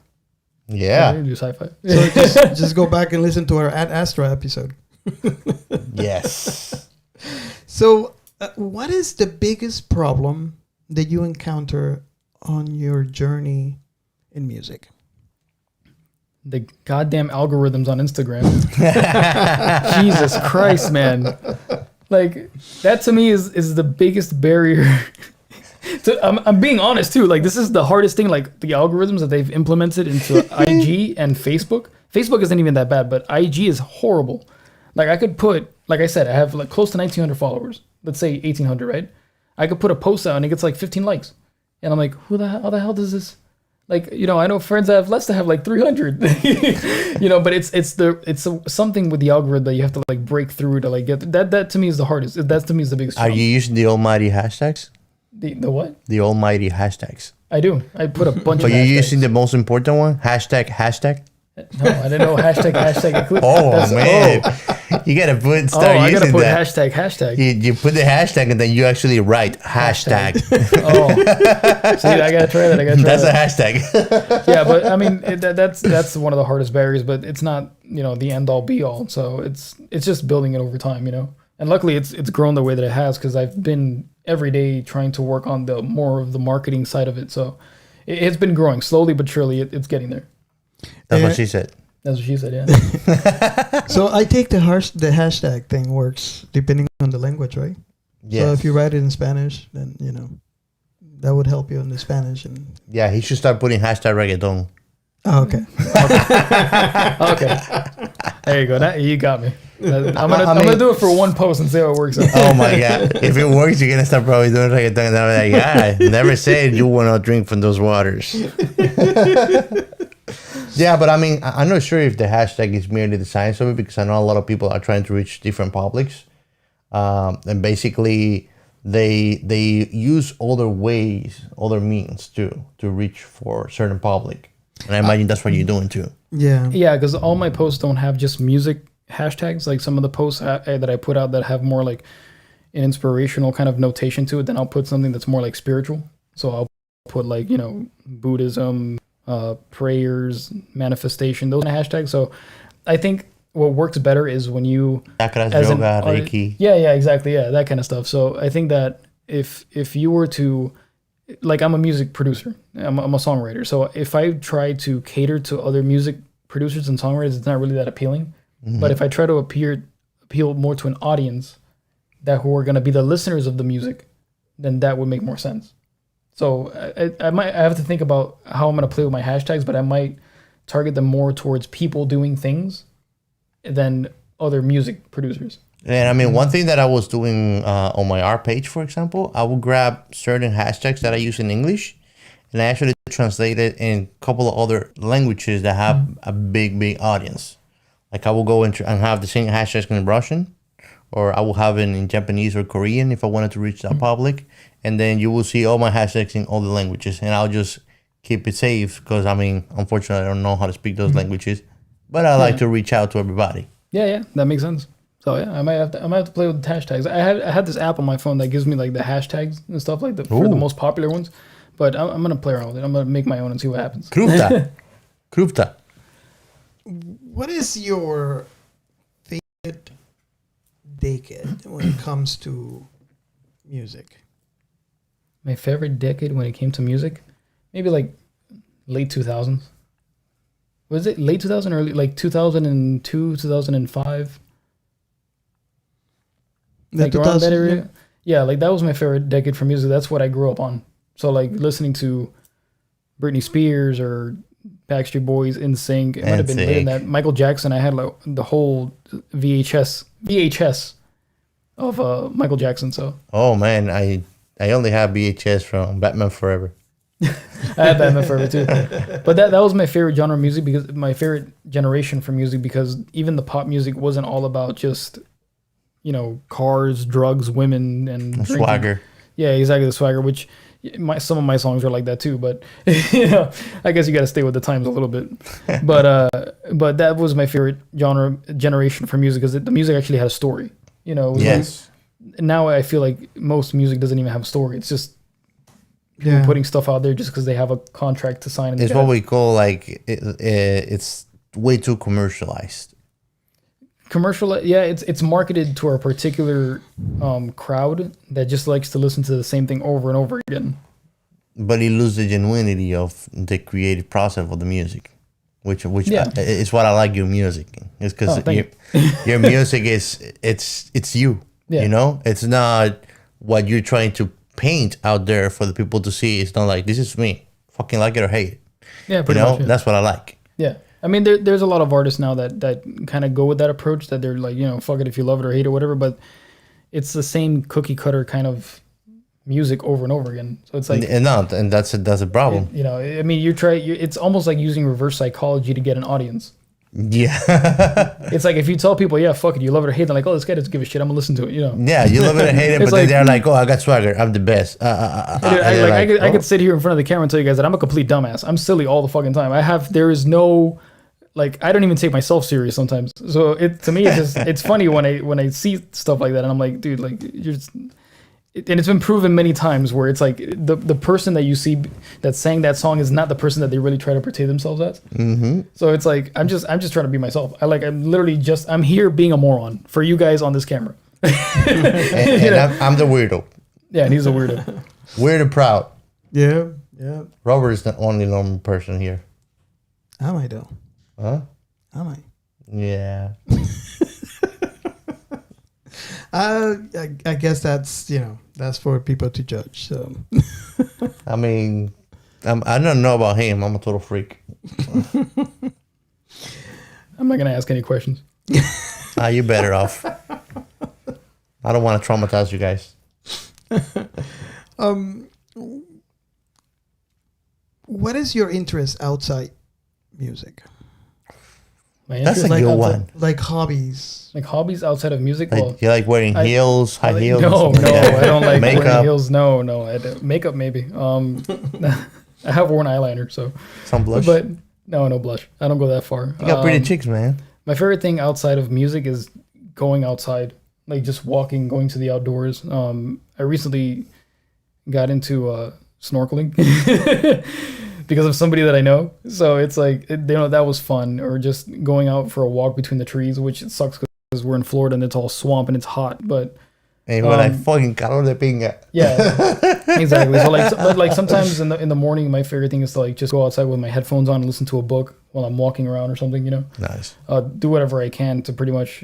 Yeah. I do sci-fi. So just go back and listen to our Ad Astra episode. Yes. So what is the biggest problem that you encounter on your journey in music? The goddamn algorithms on Instagram. Jesus Christ, man. Like that to me is the biggest barrier. So I'm being honest too. Like this is the hardest thing. Like the algorithms that they've implemented into IG and Facebook. Facebook isn't even that bad, but IG is horrible. Like I could put, like I said, I have like close to 1,900 followers. Let's say 1,800, right? I could put a post out and it gets like 15 likes, and I'm like, how the hell does this? Like, you know, I know friends that have less that have like 300, you know, but something with the algorithm that you have to like break through to like get that to me is the hardest. That to me is the biggest Are challenge. you using the almighty hashtags? The what? The almighty hashtags. I do. I put a bunch But of you're hashtags. using the most important one? Hashtag? No, I didn't know hashtag include. Oh, That's- man. You got to start I gotta using put that. hashtag. You put the hashtag and then you actually write hashtag. Oh, see, I gotta try that. That's a hashtag. Yeah, but I mean, that's one of the hardest barriers. But it's not, you know, the end all be all. So it's just building it over time, you know. And luckily, it's grown the way that it has because I've been every day trying to work on the more of the marketing side of it. So it's been growing slowly but surely. It's getting there. That's what she said. That's what she said. Yeah. So I take the hashtag thing works depending on the language, right? Yeah. So if you write it in Spanish, then you know that would help you in the Spanish. And Yeah, he should start putting hashtag reggaeton. oh, okay. Okay. There you go. That you got me. I'm gonna do it for one post and see how it works out. Oh my God. If it works, you're going to start probably doing reggaeton. And I'm like, yeah, never said you will not drink from those waters. Yeah, but I mean, I'm not sure if the hashtag is merely the science of it because I know a lot of people are trying to reach different publics. And basically, they use other ways, other means to reach for certain public. And I imagine that's what you're doing too. Yeah. Yeah, because all my posts don't have just music hashtags. Like some of the posts that I put out that have more like an inspirational kind of notation to it, then I'll put something that's more like spiritual. So I'll put like, you know, Buddhism, prayers, manifestation, those kind of hashtags. So I think what works better is when you Chakras, as an yoga, art- Reiki. Yeah, exactly. Yeah, that kind of stuff. So I think that if you were to, like, I'm a music producer, I'm a songwriter. So if I try to cater to other music producers and songwriters, it's not really that appealing. But if I try to appeal more to an audience who are going to be the listeners of the music, then that would make more sense. So I have to think about how I'm going to play with my hashtags, but I might target them more towards people doing things than other music producers. And I mean, one thing that I was doing on my art page, for example, I would grab certain hashtags that I use in English and I actually translate it in a couple of other languages that have a big audience. Like I will go and have the same hashtags in Russian, or I will have it in Japanese or Korean if I wanted to reach that public. And then you will see all my hashtags in all the languages, and I'll just keep it safe because I mean, unfortunately, I don't know how to speak those languages, but I like to reach out to everybody. Yeah, that makes sense. So yeah, I might have to play with the hashtags. I had this app on my phone that gives me like the hashtags and stuff like that for the most popular ones. But I'm gonna play around with it. I'm gonna make my own and see what happens. Krupta. What is your favorite decade when it comes to music? My favorite decade when it came to music, maybe like late 2000s. Was it late 2000 or like 2002, 2005? Like around that area. Yeah, like that was my favorite decade for music. That's what I grew up on. So like listening to Britney Spears or Backstreet Boys, NSYNC. It might have been later than that. Michael Jackson. I had like the whole VHS of Michael Jackson. So Oh man, I only have VHS from Batman Forever. I had Batman Forever too. But that was my favorite genre of music, because my favorite generation for music, because even the pop music wasn't all about just, you know, cars, drugs, women, and drinking. Swagger. Yeah, exactly, the swagger, which some of my songs are like that too, but you know, I guess you got to stay with the times a little bit. But that was my favorite generation for music, because the music actually had a story. You know, it was Yes. like, now I feel like most music doesn't even have a story. It's just people putting stuff out there just because they have a contract to sign. And It's what we call like it's way too commercialized. Commercial, yeah, it's marketed to a particular crowd that just likes to listen to the same thing over and over again. But it loses the genuinity of the creative process of the music, which Yeah. is what I like your music. It's because thank your music it's you. Yeah. You know, it's not what you're trying to paint out there for the people to see. It's not like, this is me, fucking like it or hate it. Yeah, You pretty know, much. Yeah. that's what I like. Yeah. I mean, there's a lot of artists now that kind of go with that approach, that they're like, you know, fuck it if you love it or hate it or whatever, but it's the same cookie cutter kind of music over and over again. So it's like, and that's a problem. you know, I mean, it's almost like using reverse psychology to get an audience. Yeah. It's like if you tell people, yeah, fuck it, you love it or hate it, they're like, oh, this guy doesn't give a shit, I'm gonna listen to it, you know. Yeah, you love it or hate it, It's but then like- they're like, oh, I got swagger, I'm the best. I could sit here in front of the camera and tell you guys that I'm a complete dumbass. I'm silly all the fucking time. There is no, like, I don't even take myself serious sometimes. So to me, it's just, it's funny when I see stuff like that and I'm like, dude, like, you're just, and it's been proven many times where it's like the person that you see that sang that song is not the person that they really try to portray themselves as. Mm-hmm. So it's like I'm just trying to be myself. I'm here being a moron for you guys on this camera. and I'm the weirdo. Yeah, and he's a weirdo. Weird and proud. Yeah. Robert is the only normal person here. Am I though? Huh? Am I? Yeah. I guess that's that's for people to judge. So I mean, I don't know about him. I'm a total freak. I'm not gonna ask any questions. You're better off. I don't want to traumatize you guys. what is your interest outside music? My That's interest, a good outside- one. like hobbies. like hobbies outside of music. Well, Like, you like wearing heels, high heels? No, and stuff like that? I don't like Makeup. wearing heels. No, I don't. Makeup maybe. I have worn eyeliner, so. Some blush. But no blush. I don't go that far. You got pretty chicks, man. My favorite thing outside of music is going outside, like just walking, going to the outdoors. I recently got into snorkeling because of somebody that I know. So it's like, that was fun. Or just going out for a walk between the trees, which it sucks because we're in Florida and it's all swamp and it's hot. But Hey, when I fucking calor de pinga. yeah, exactly. So like sometimes in the morning, my favorite thing is to like just go outside with my headphones on and listen to a book while I'm walking around or something. Nice. Do whatever I can to pretty much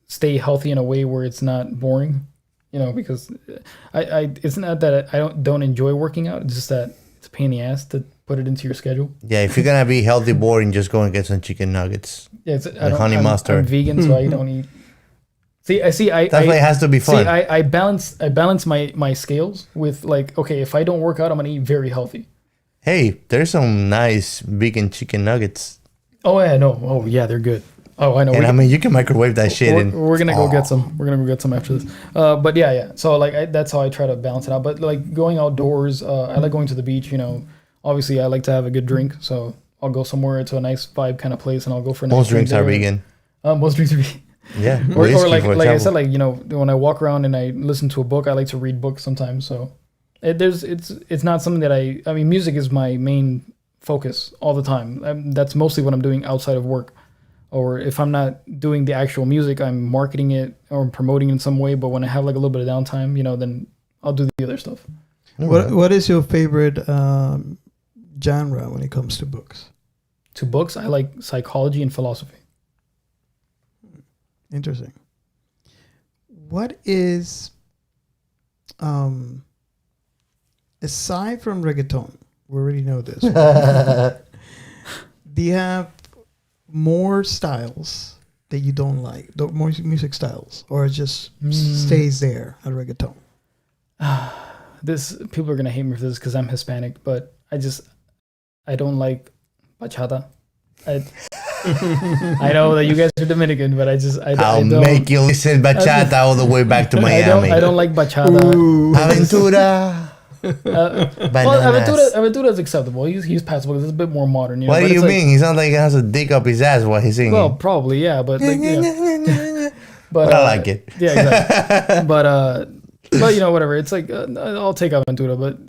stay healthy in a way where it's not boring. Because it's not that I don't enjoy working out. It's just that it's a pain in the ass to put it into your schedule. Yeah, if you're gonna be healthy boring, just go and get some chicken nuggets. Yeah, honey mustard. I'm vegan, so I don't eat. That's why it has to be fun. I balance my scales with like, okay, if I don't work out, I'm gonna eat very healthy. Hey, there's some nice vegan chicken nuggets. Oh yeah, no, oh yeah, they're good. Oh, I know. And I mean, you can microwave that shit. We're gonna go get some. We're gonna go get some after this. But yeah. So like, that's how I try to balance it out. But like going outdoors, I like going to the beach. Obviously I like to have a good drink, so I'll go somewhere to a nice vibe kind of place, and I'll go for a nice Most drinks are there. vegan. Most drinks are vegan. Yeah. Or whiskey, like for I example. said, like when I walk around and I listen to a book, I like to read books sometimes. So it's not something that I mean, music is my main focus all the time. That's mostly what I'm doing outside of work. Or if I'm not doing the actual music, I'm marketing it or promoting it in some way. But when I have like a little bit of downtime, then I'll do the other stuff. What is your favorite genre when it comes to books? To books, I like psychology and philosophy. Interesting. What is, aside from reggaeton, we already know this. Do you have more styles that you don't like? More music styles, or it just stays there at reggaeton? People are gonna hate me for this because I'm Hispanic, but I don't like bachata. I know that you guys are Dominican, but I I'll don't make you listen bachata all the way back to Miami. I don't like bachata. Aventura. Bananas. Aventura is acceptable. He's passable. It's a bit more modern. What but do you it's like- mean? He sounds like he has a dick up his ass while he's singing. Well, probably yeah, but like, but I like it. Yeah, exactly. but whatever. It's like I'll take Aventura, but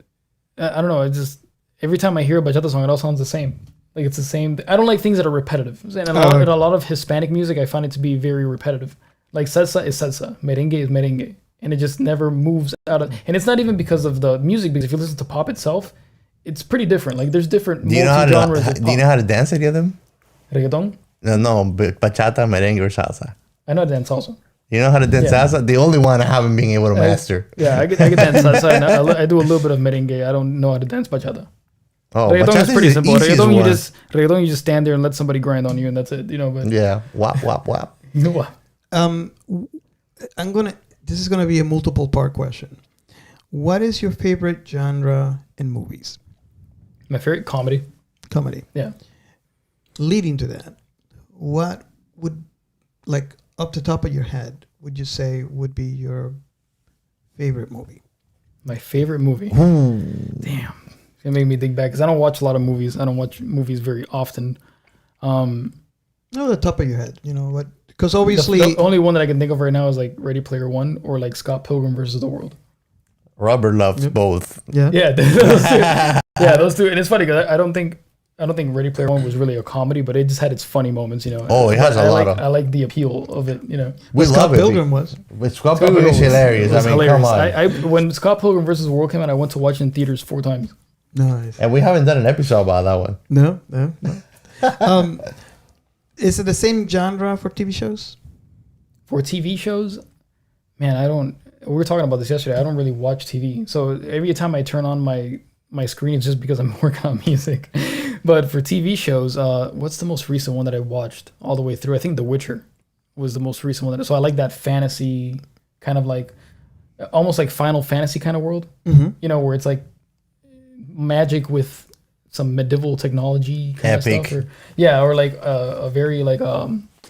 I don't know. It just every time I hear a bachata song, it all sounds the same. Like it's the same. I don't like things that are repetitive. And in a lot of Hispanic music, I find it to be very repetitive. Like salsa is salsa, merengue is merengue, and it just never moves out of. And it's not even because of the music, because if you listen to pop itself, it's pretty different. Like there's different multi-genres of pop. Do you know how to dance any of them? Reggaeton? No, but bachata, merengue, or salsa. I know how to dance salsa. You know how to dance Yeah. salsa? The only one I haven't been able to master. Yeah, I can dance salsa. And I do a little bit of merengue. I don't know how to dance bachata. Oh, Reggaeton bachata is pretty is the simple. easiest one. Reggaeton, you just stand there and let somebody grind on you, and that's it. But Yeah, wap, wap, wap. what? This is gonna be a multiple part question. What is your favorite genre in movies? My favorite comedy. Comedy. Yeah. Leading to that, what would, like, up the top of your head, would you say would be your favorite movie? My favorite movie. Damn. It made me think back because I don't watch a lot of movies. I don't watch movies very often. No, the top of your head. You know what? Because obviously, The only one that I can think of right now is like Ready Player One or like Scott Pilgrim versus the World. Robert loves both. yeah. Yeah, those two. Yeah, those two. And it's funny because I don't think Ready Player One was really a comedy, but it just had its funny moments, you know. Oh, it has a lot of. I like the appeal of it, you know. We Scott love it. Pilgrim was. But Scott Pilgrim is hilarious. It was I mean, hilarious. come on. I when Scott Pilgrim versus the World came out, I went to watch it in theaters 4 times. Nice. And we haven't done an episode about that one. No. Is it the same genre for TV shows? For TV shows, man, I don't. We were talking about this yesterday. I don't really watch TV, so every time I turn on my screen, it's just because I'm working on music. But for TV shows, what's the most recent one that I watched all the way through? I think The Witcher was the most recent one. So I like that fantasy kind of like, almost like Final Fantasy kind of world. Mm-hmm. You know, where it's like magic with some medieval technology kind Epic. of stuff. Or like a very like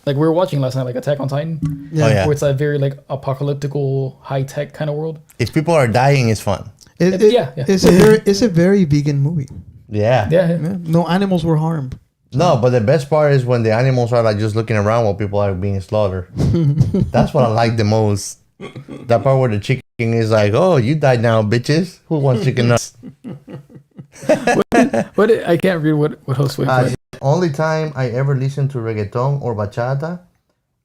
we were watching last night, like Attack on Titan. Yeah. Oh, yeah. Where it's a very like apocalyptical, high tech kind of world. If people are dying, it's fun. Yeah. It's a very vegan movie. Yeah. Yeah. Yeah. No animals were harmed. No, but the best part is when the animals are like just looking around while people are being slaughtered. That's what I like the most. That part where the chicken is like, "Oh, you died now, bitches. Who wants chicken nuggets?" What I can't read what Josue played. Only time I ever listen to reggaeton or bachata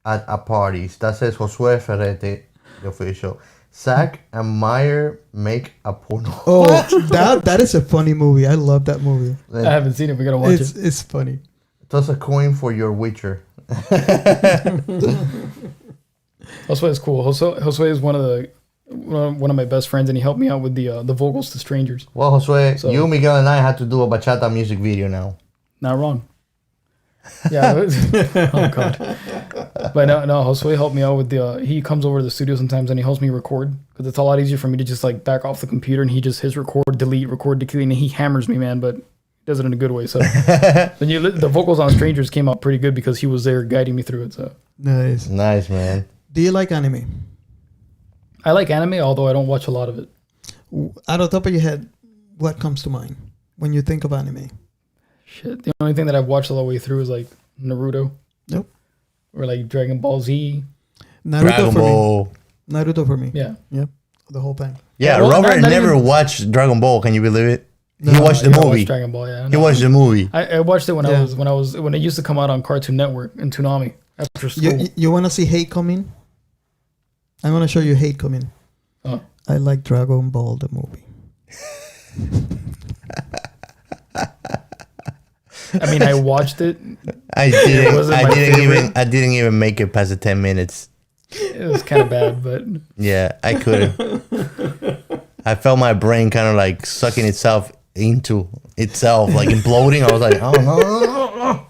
at a parties. That says Josue Ferrete, the official. Zack and Meyer make a porno. Oh, that is a funny movie. I love that movie. I haven't seen it. We gotta watch it. It's funny. Toss a coin for your Witcher. Josue is cool. Josue is one of my best friends, and he helped me out with the vocals to Strangers. Well, Josue, So- you, Miguel, and I had to do a bachata music video now. Not wrong. Yeah. Oh god. But no, Josue helped me out with he comes over to the studio sometimes and he helps me record because it's a lot easier for me to just like back off the computer and he just hits record, delete, and he hammers me, man, but he does it in a good way. So the vocals on Strangers came out pretty good because he was there guiding me through it. So Nice. Nice, man. Do you like anime? I like anime, although I don't watch a lot of it. Out of the top of your head, what comes to mind when you think of anime? Shit. The only thing that I've watched all the way through is like Naruto. Nope. Or like Dragon Ball Z. Naruto Dragon for Ball. me. Naruto for me. Yeah. Yep. The whole thing. Yeah, Well, Robert not never even- watched Dragon Ball. Can you believe it? He No, watched the I watched movie. Dragon Ball, yeah. He watched the movie. I watched it when Yeah. when it used to come out on Cartoon Network and Toonami after school. You want to see hate coming? I'm going to show you hate coming. Oh. I like Dragon Ball, the movie. I mean, I watched it. I didn't. wasn't I my didn't favorite. even. I didn't even make it past the 10 minutes. It was kind of bad, but Yeah, I couldn't. I felt my brain kind of like sucking itself into itself, like imploding. I was like, oh no.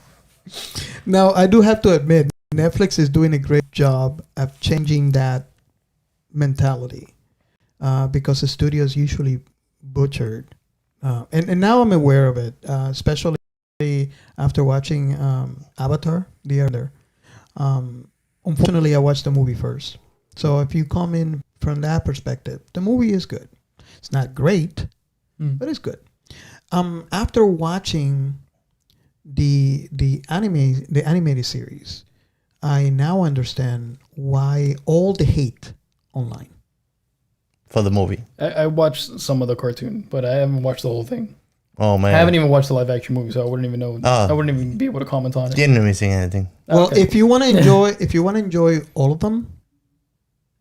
Now, I do have to admit, Netflix is doing a great job of changing that mentality because the studio is usually butchered. And now I'm aware of it, especially after watching Avatar, the other. Unfortunately, I watched the movie first. So if you come in from that perspective, the movie is good. It's not great, but it's good. After watching the animated series, I now understand why all the hate online. For the movie. I watched some of the cartoon, but I haven't watched the whole thing. Oh man. I haven't even watched the live action movie, so I wouldn't even know. Oh. I wouldn't even be able to comment on it. Didn't missing anything. Well, Okay. if you want to enjoy all of them,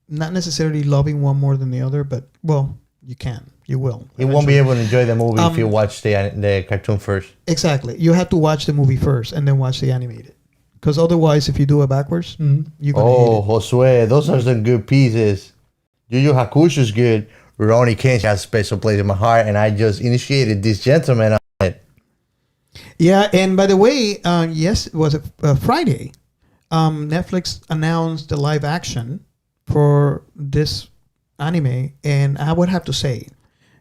not necessarily loving one more than the other, but well, you can, you will. You won't be able to enjoy the movie if Um, you watch the cartoon first. Exactly. You have to watch the movie first and then watch the animated, because otherwise, if you do it backwards, you're gonna Oh, hate Josue, those are some good pieces. Yu Yu Hakusho is good. Ronnie Kenshin has a special place in my heart, and I just initiated this gentleman on it. it. Yeah, and by the way, yes, it was a Friday. Netflix announced the live action for this anime, and I would have to say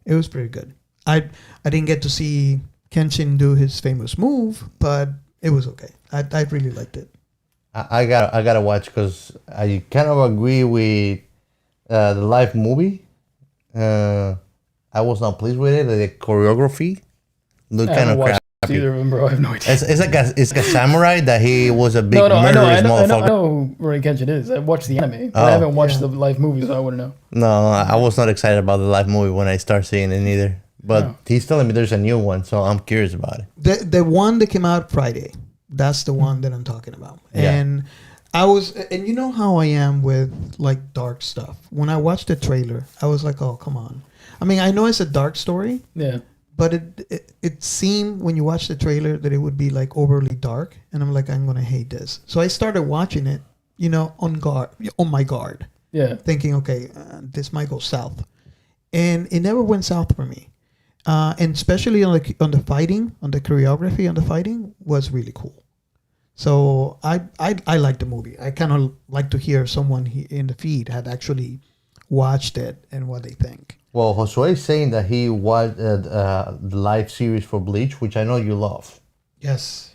it was pretty good. I didn't get to see Kenshin do his famous move, but it was okay. I really liked it. I gotta watch because I kind of agree with the live movie. I was not pleased with it. The choreography looked I kind haven't of watched crappy. either of them, bro. I have no idea. It's like a samurai that he was a big No, I murderous know motherfucker. who Rurouni Kenshin is. I watched the anime, but I Oh. haven't watched the live movie, so I wouldn't know. No, I was not excited about the live movie when I start seeing it either. But Oh. he's telling me there's a new one, so I'm curious about it. The one that came out Friday, that's the one that I'm talking about. Yeah. And and you know how I am with like dark stuff. When I watched the trailer, I was like, oh, come on. I mean, I know it's a dark story, Yeah. but it seemed when you watch the trailer that it would be like overly dark, and I'm like, I'm gonna hate this. So I started watching it, on my guard, Yeah. thinking, okay, this might go south, and it never went south for me. And especially on the fighting, on the choreography, on the fighting was really cool. So I like the movie. I kind of like to hear someone in the feed had actually watched it and what they think. Well, Josue is saying that he watched the live series for Bleach, which I know you love, Yes.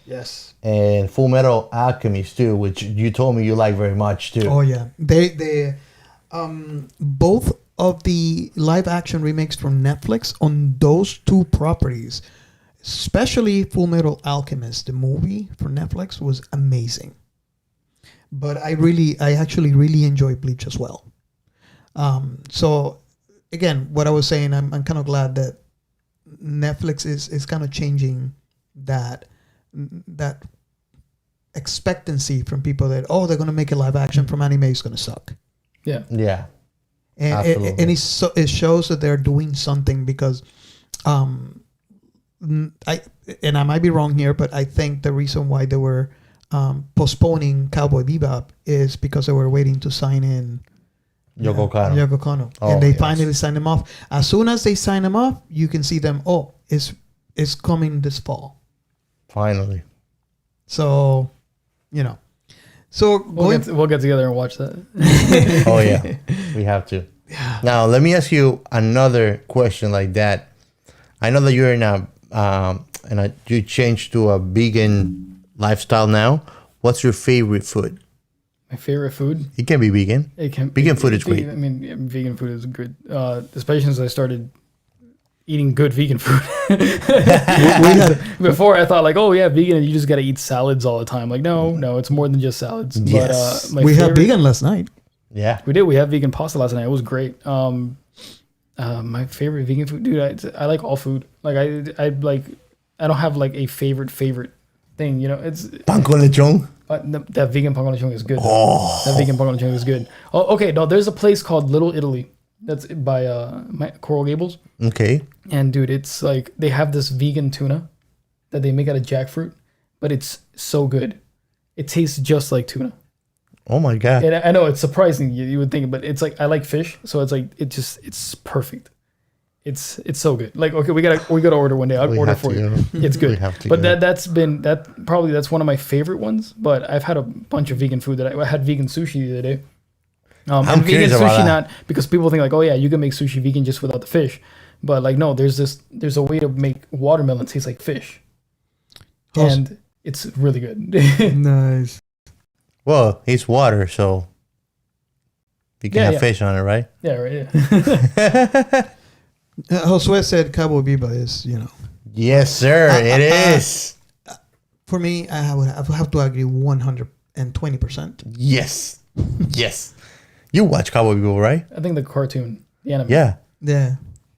and Full Metal Alchemist too, which you told me you like very much too. Oh yeah, they both of the live action remakes from Netflix on those two properties, especially Full Metal Alchemist, the movie for Netflix was amazing. But I actually really enjoy Bleach as well. So again, what I was saying, I'm kind of glad that Netflix is kind of changing that expectancy from people that they're going to make a live action from anime is going to suck. Yeah. Yeah. And Absolutely. it shows that they're doing something because I might be wrong here, but I think the reason why they were postponing Cowboy Bebop is because they were waiting to sign in Yoko Kanno. Yoko Kanno. Oh, And they yes. finally signed them off. As soon as they sign them off, you can see them, it's coming this fall. Finally. So, So We'll get together and watch that. Oh yeah, we have to. Yeah. Now let me ask you another question like that. I know that you're in you changed to a vegan lifestyle now. What's your favorite food? My favorite food. It can be vegan. It can Vegan food is great. I mean, yeah, vegan food is good, especially since I started eating good vegan food. Before I thought like, oh yeah, vegan, you just gotta eat salads all the time. Like no, it's more than just salads. Yes. But we had vegan last night. Yeah. We did. We had vegan pasta last night. It was great. My favorite vegan food, dude. I like all food. Like I don't have like a favorite thing. It's Pan con lechon. that vegan pan con lechon is good. Oh. That vegan pan con lechon is good. Oh, okay. No, there's a place called Little Italy. That's by Coral Gables. Okay. And dude, it's like they have this vegan tuna that they make out of jackfruit, but it's so good. It tastes just like tuna. Oh my god. And I know it's surprising you would think, but it's like I like fish, so it's like it's perfect. It's so good. Like okay, we gotta order one day. I'll We order have for to you. go. It's good. We have to But go. that's one of my favorite ones. But I've had a bunch of vegan food I had vegan sushi the other day. I'm And vegan curious about sushi that. not because people think like, oh yeah, you can make sushi vegan just without the fish, but like no, there's a way to make watermelon taste like fish, and it's really good. Nice. Well, it's water, so you can Yeah, have yeah. fish on it, right? Yeah, right. Yeah. Josue said Cowboy Bebop is, Yes, sir. It is. for me, I would have to agree 120%. Yes. Yes. You watch Cowboy Bebop, right? I think the cartoon, the anime. Yeah. Yeah.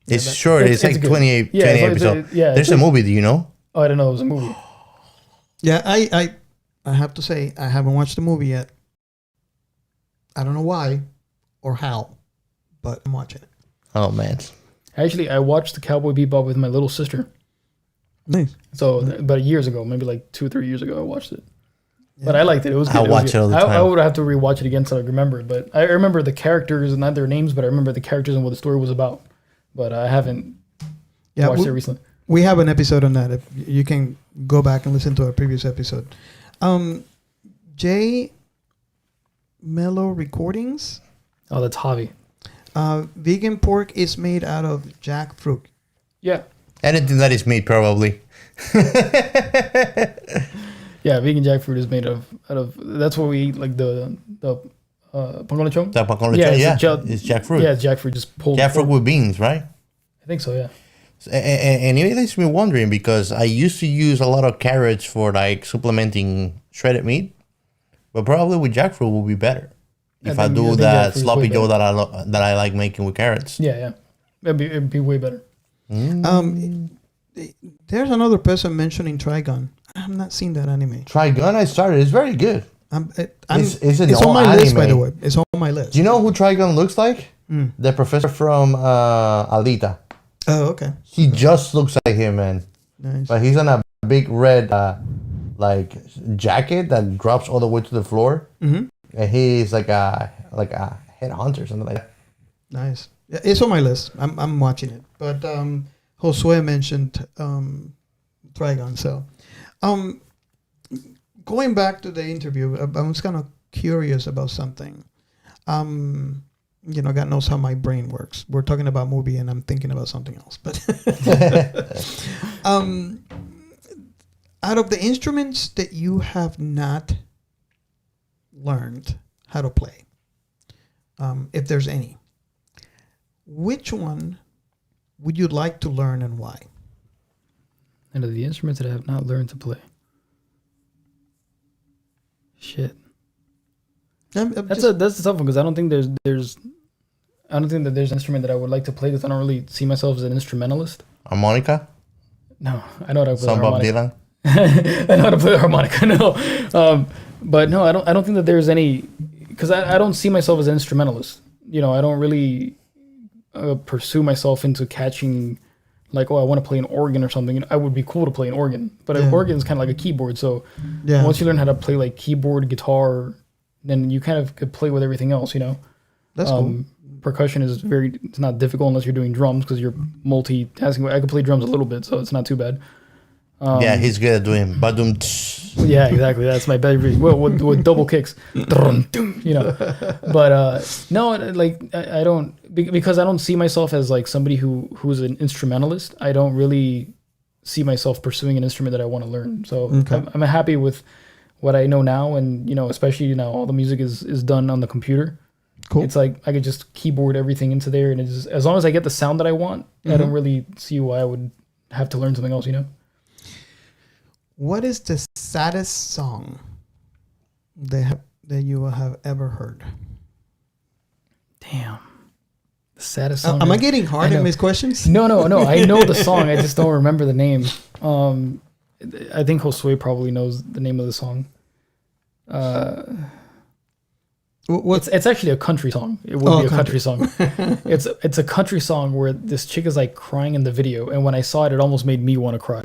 It's that- short. It's like good. 28 Yeah, it's like- episodes. yeah, There's it's a like- movie, do you know? Oh, I didn't know it was a movie. Yeah, I have to say I haven't watched the movie yet. I don't know why or how, but I'm watching it. Oh, man. Actually, I watched the Cowboy Bebop with my little sister. Nice. So, about years ago, maybe like 2 or 3 years ago, I watched it. But I liked it. It was good. I was watch good. it all the I time. would have to rewatch it again so I remember it. But I remember the characters, not their names, but I remember the characters and what the story was about. But I haven't Yeah, watched it recently. we have an episode on that. If you can go back and listen to our previous episode. J Mellow Recordings. Oh, that's Javi. Vegan pork is made out of jackfruit. Yeah. Anything that is meat, probably. Yeah, vegan jackfruit is made out of that's what we eat, like the pan con lechon. That con Yeah, lechon, it's yeah, a it's jackfruit. Yeah, it's jackfruit just pulled. Jackfruit with beans, right? I think so. Yeah. And it makes me wondering because I used to use a lot of carrots for like supplementing shredded meat, but probably with jackfruit will be better if I do that sloppy joe that I like making with carrots. Yeah, yeah, it'd be way better. There's another person mentioning Trigon. I'm not seeing that anime. Trigun, I started. It's very good. It's on my list, by the way. It's on my list. Do you know who Trigun looks like? The professor from Alita. Oh, okay. He just looks like him, man. Nice. But he's on a big red like jacket that drops all the way to the floor. Mm-hmm. And he's like a head hunter, something like that. Nice. Yeah, it's on my list. I'm watching it. But Josue mentioned Trigon. So, going back to the interview, I was kind of curious about something. God knows how my brain works. We're talking about movie, and I'm thinking about something else. But out of the instruments that you have not learned how to play, if there's any, which one would you like to learn and why? And of the instruments that I have not learned to play, shit. That's a tough one because I don't think there's I don't think that there's an instrument that I would like to play because I don't really see myself as an instrumentalist. Harmonica? No, I know how to play Some the Bob harmonica. Dylan? I know how to play the harmonica. No, but no, I don't think that there's any because I don't see myself as an instrumentalist. I don't really pursue myself into catching like, oh, I want to play an organ or something. I would be cool to play an organ, but an organ is kind of like a keyboard. So once you learn how to play like keyboard, guitar, then you kind of could play with everything else, That's cool. Percussion is it's not difficult unless you're doing drums because you're multitasking. I could play drums a little bit, so it's not too bad. Yeah, he's good at doing badum. Yeah, exactly. That's my favorite. Well, with double kicks, But no, like I don't because I don't see myself as like somebody who's an instrumentalist. I don't really see myself pursuing an instrument that I want to learn. So I'm happy with what I know now, and especially now all the music is done on the computer. Cool. It's like I could just keyboard everything into there, and it's just, as long as I get the sound that I want, I don't really see why I would have to learn something else. What is the saddest song that you have ever heard? Damn. The saddest song. Am I getting hard in these questions? No. I know the song. I just don't remember the name. I think Josue probably knows the name of the song. It's actually a country song. It would be a country song. It's a country song where this chick is like crying in the video, and when I saw it, it almost made me want to cry.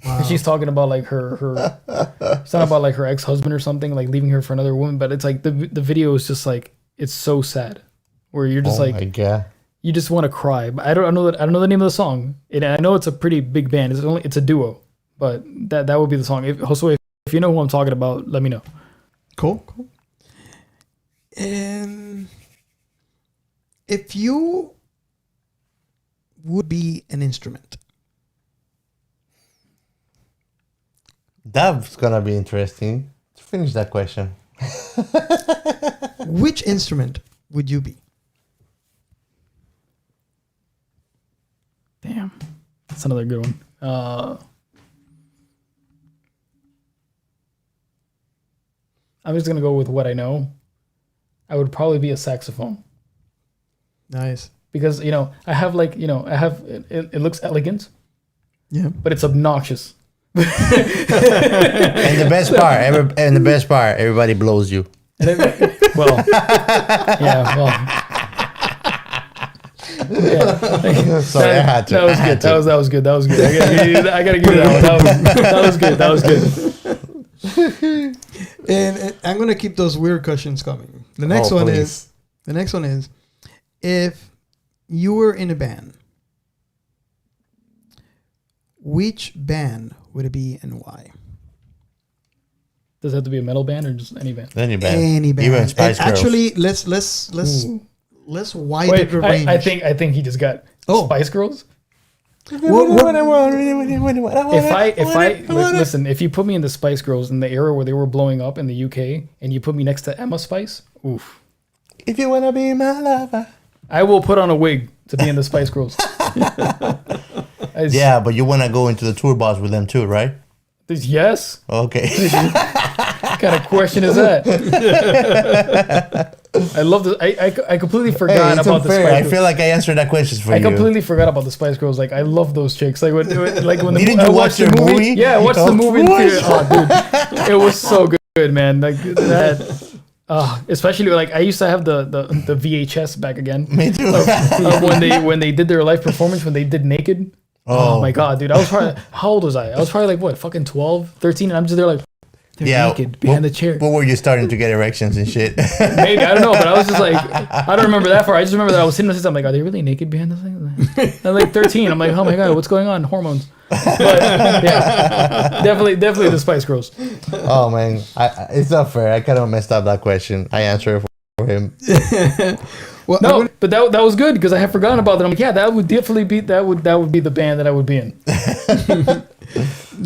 Wow. She's talking about like her she's talking about like her ex-husband or something, like leaving her for another woman. But it's like the video is just like it's so sad, where you're just my God. You just want to cry. But I don't know the name of the song, and I know it's a pretty big band. It's a duo, but that would be the song. Josue, if you know who I'm talking about, let me know. Cool. And if you would be an instrument, that's gonna be interesting. Let's finish that question. which instrument would you be? Damn, that's another good one. I'm just gonna go with what I know. I would probably be a saxophone. Nice. Because I have it looks elegant. Yeah. But it's obnoxious. And the best part, everybody blows you. Well, yeah, well. Yeah. Sorry, I had to. That was good. That was good. That was good. I gotta give you that one. That was good. That was good. And I'm gonna keep those weird questions coming. The next one is if you were in a band, which band would it be and why? Does it have to be a metal band or just any band? Any band. Any band. Even Spice Girls. Actually, let's let's widen Wait, the range. I think he just got Spice Girls. What- Listen, if you put me in the Spice Girls in the era where they were blowing up in the UK, and you put me next to Emma Spice, oof. If you wanna be my lover. I will put on a wig to be in the Spice Girls. Yeah, but you wanna go into the tour bus with them too, right? Yes. Okay. What kind of question is that? I love this. I completely forgot It's about the unfair. Spice I Girls. feel like I answered that question for I you. completely forgot about the Spice Girls. Like I love those chicks. Like when the Didn't I you watched watch the their movie? Yeah, I watched Of the movie. In course. theater. Oh, dude, it was so good, man. Like that. Especially like I used to have the VHS back again. Me too. When they did their live performance when they did Naked. Oh my god, dude! I was probably how old was I? I was probably like what, fucking 12, 13, and I'm just there like they're naked behind the chair. But were you starting to get erections and shit? Maybe I don't know, but I was just like I don't remember that far. I just remember that I was sitting there. I'm like, are they really naked behind the thing? I'm like 13. I'm like, oh my god, what's going on? Hormones. But yeah, definitely the Spice Girls. Oh man, it's not fair. I kind of messed up that question. I answered it for him. Well, No, but that was good because I had forgotten about that. I'm like, yeah, that would definitely be that would be the band that I would be in. the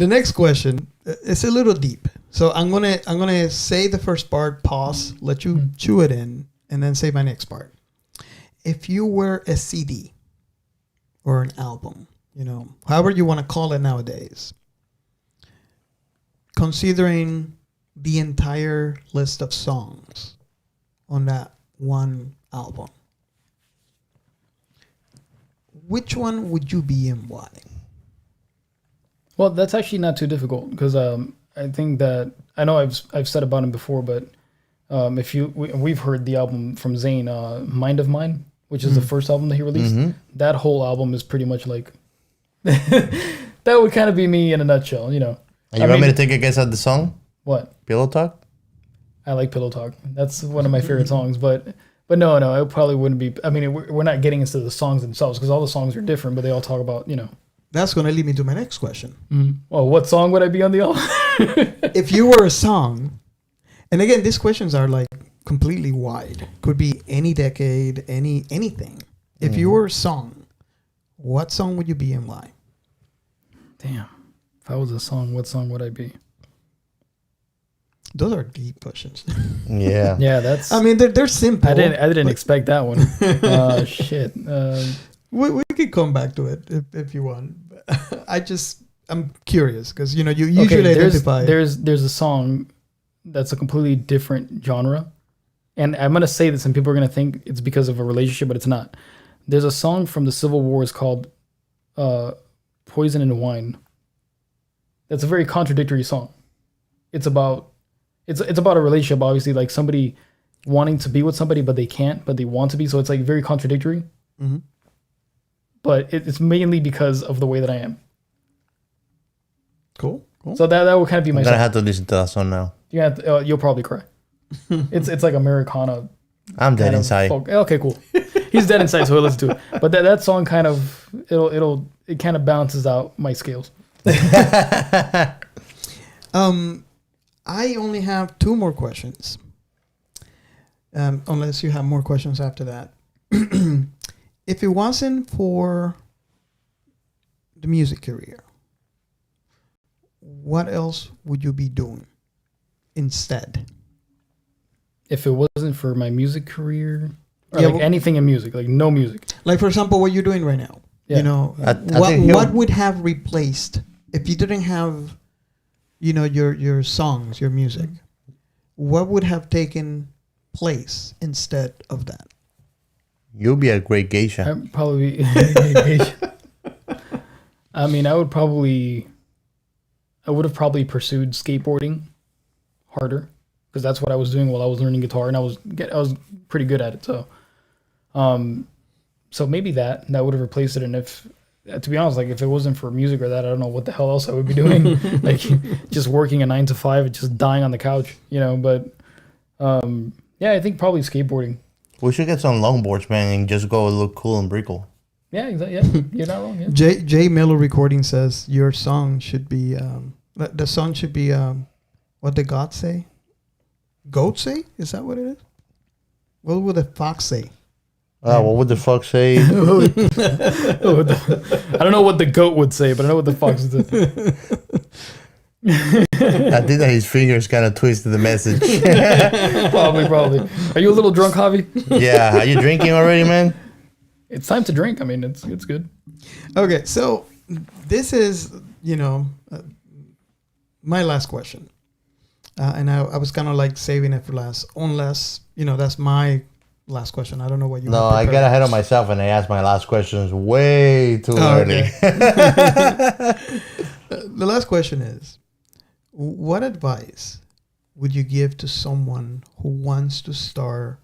next question is a little deep. So I'm gonna say the first part, pause, let you chew it in, and then say my next part. If you were a CD or an album, however you want to call it nowadays, considering the entire list of songs on that one album, which one would you be and why? Well, that's actually not too difficult because I think that I know I've said about him before, but if we've heard the album from Zayn, Mind of Mine, which is the first album that he released. That whole album is pretty much like that would kind of be me in a nutshell, And you want me to take a guess at the song? What? Pillow Talk? I like Pillow Talk. That's one of my favorite songs, but no, it probably wouldn't be. I mean, we're not getting into the songs themselves because all the songs are different, but they all talk about, That's going to lead me to my next question. Well, what song would I be on the album? If you were a song, and again, these questions are like completely wide. Could be any decade, anything. If you were a song, what song would you be and why? Damn. If I was a song, what song would I be? Those are deep questions. Yeah. Yeah, that's. I mean, they're simple. I didn't expect that one. Shit. We could come back to it if you want. I'm curious because you usually identify. There's a song that's a completely different genre, and I'm gonna say this, and people are gonna think it's because of a relationship, but it's not. There's a song from the Civil War. It's called "Poison and Wine." That's a very contradictory song. It's about a relationship, obviously, like somebody wanting to be with somebody, but they can't, but they want to be. So it's like very contradictory. Mm-hmm. But it's mainly because of the way that I am. Cool. So that would kind of be my I'm gonna song. have to listen to that song now. You'll probably cry. It's like Americana. I'm dead kind of inside. folk. Okay, cool. He's dead inside, so he'll listen to it. But that song kind of it kind of balances out my scales. I only have 2 more questions. Unless you have more questions after that. If it wasn't for the music career, what else would you be doing instead? If it wasn't for my music career, or Yeah, like well- anything in music, like no music. Like, for example, what you're doing right now. Yeah. I think What would have replaced if you didn't have, your songs, your music? What would have taken place instead of that? You'll be a great geisha. I'd probably. I mean, I would have probably pursued skateboarding harder because that's what I was doing while I was learning guitar, and I was pretty good at it. So, so maybe that would have replaced it. And if, to be honest, like if it wasn't for music or that, I don't know what the hell else I would be doing. Like just working a 9 to 5 and just dying on the couch, But yeah, I think probably skateboarding. We should get some longboards, man, and just go look cool and brickle. Yeah, exactly. Yeah, you're not wrong. Yeah. J Mellow Recording says your song should be the song should be what the gods say. Goat say? Is that what it is? What would the fox say? What would the fuck say? I don't know what the goat would say, but I know what the fox would say. I think that his fingers kind of twisted the message. Probably. Are you a little drunk, Javi? Yeah, are you drinking already, man? It's time to drink. I mean, it's good. Okay, so this is, my last question. And I was kind of like saving it for last, unless, that's my last question. I don't know what you No, have I prepared. got ahead of myself and I asked my last questions way too early. The last question is, what advice would you give to someone who wants to start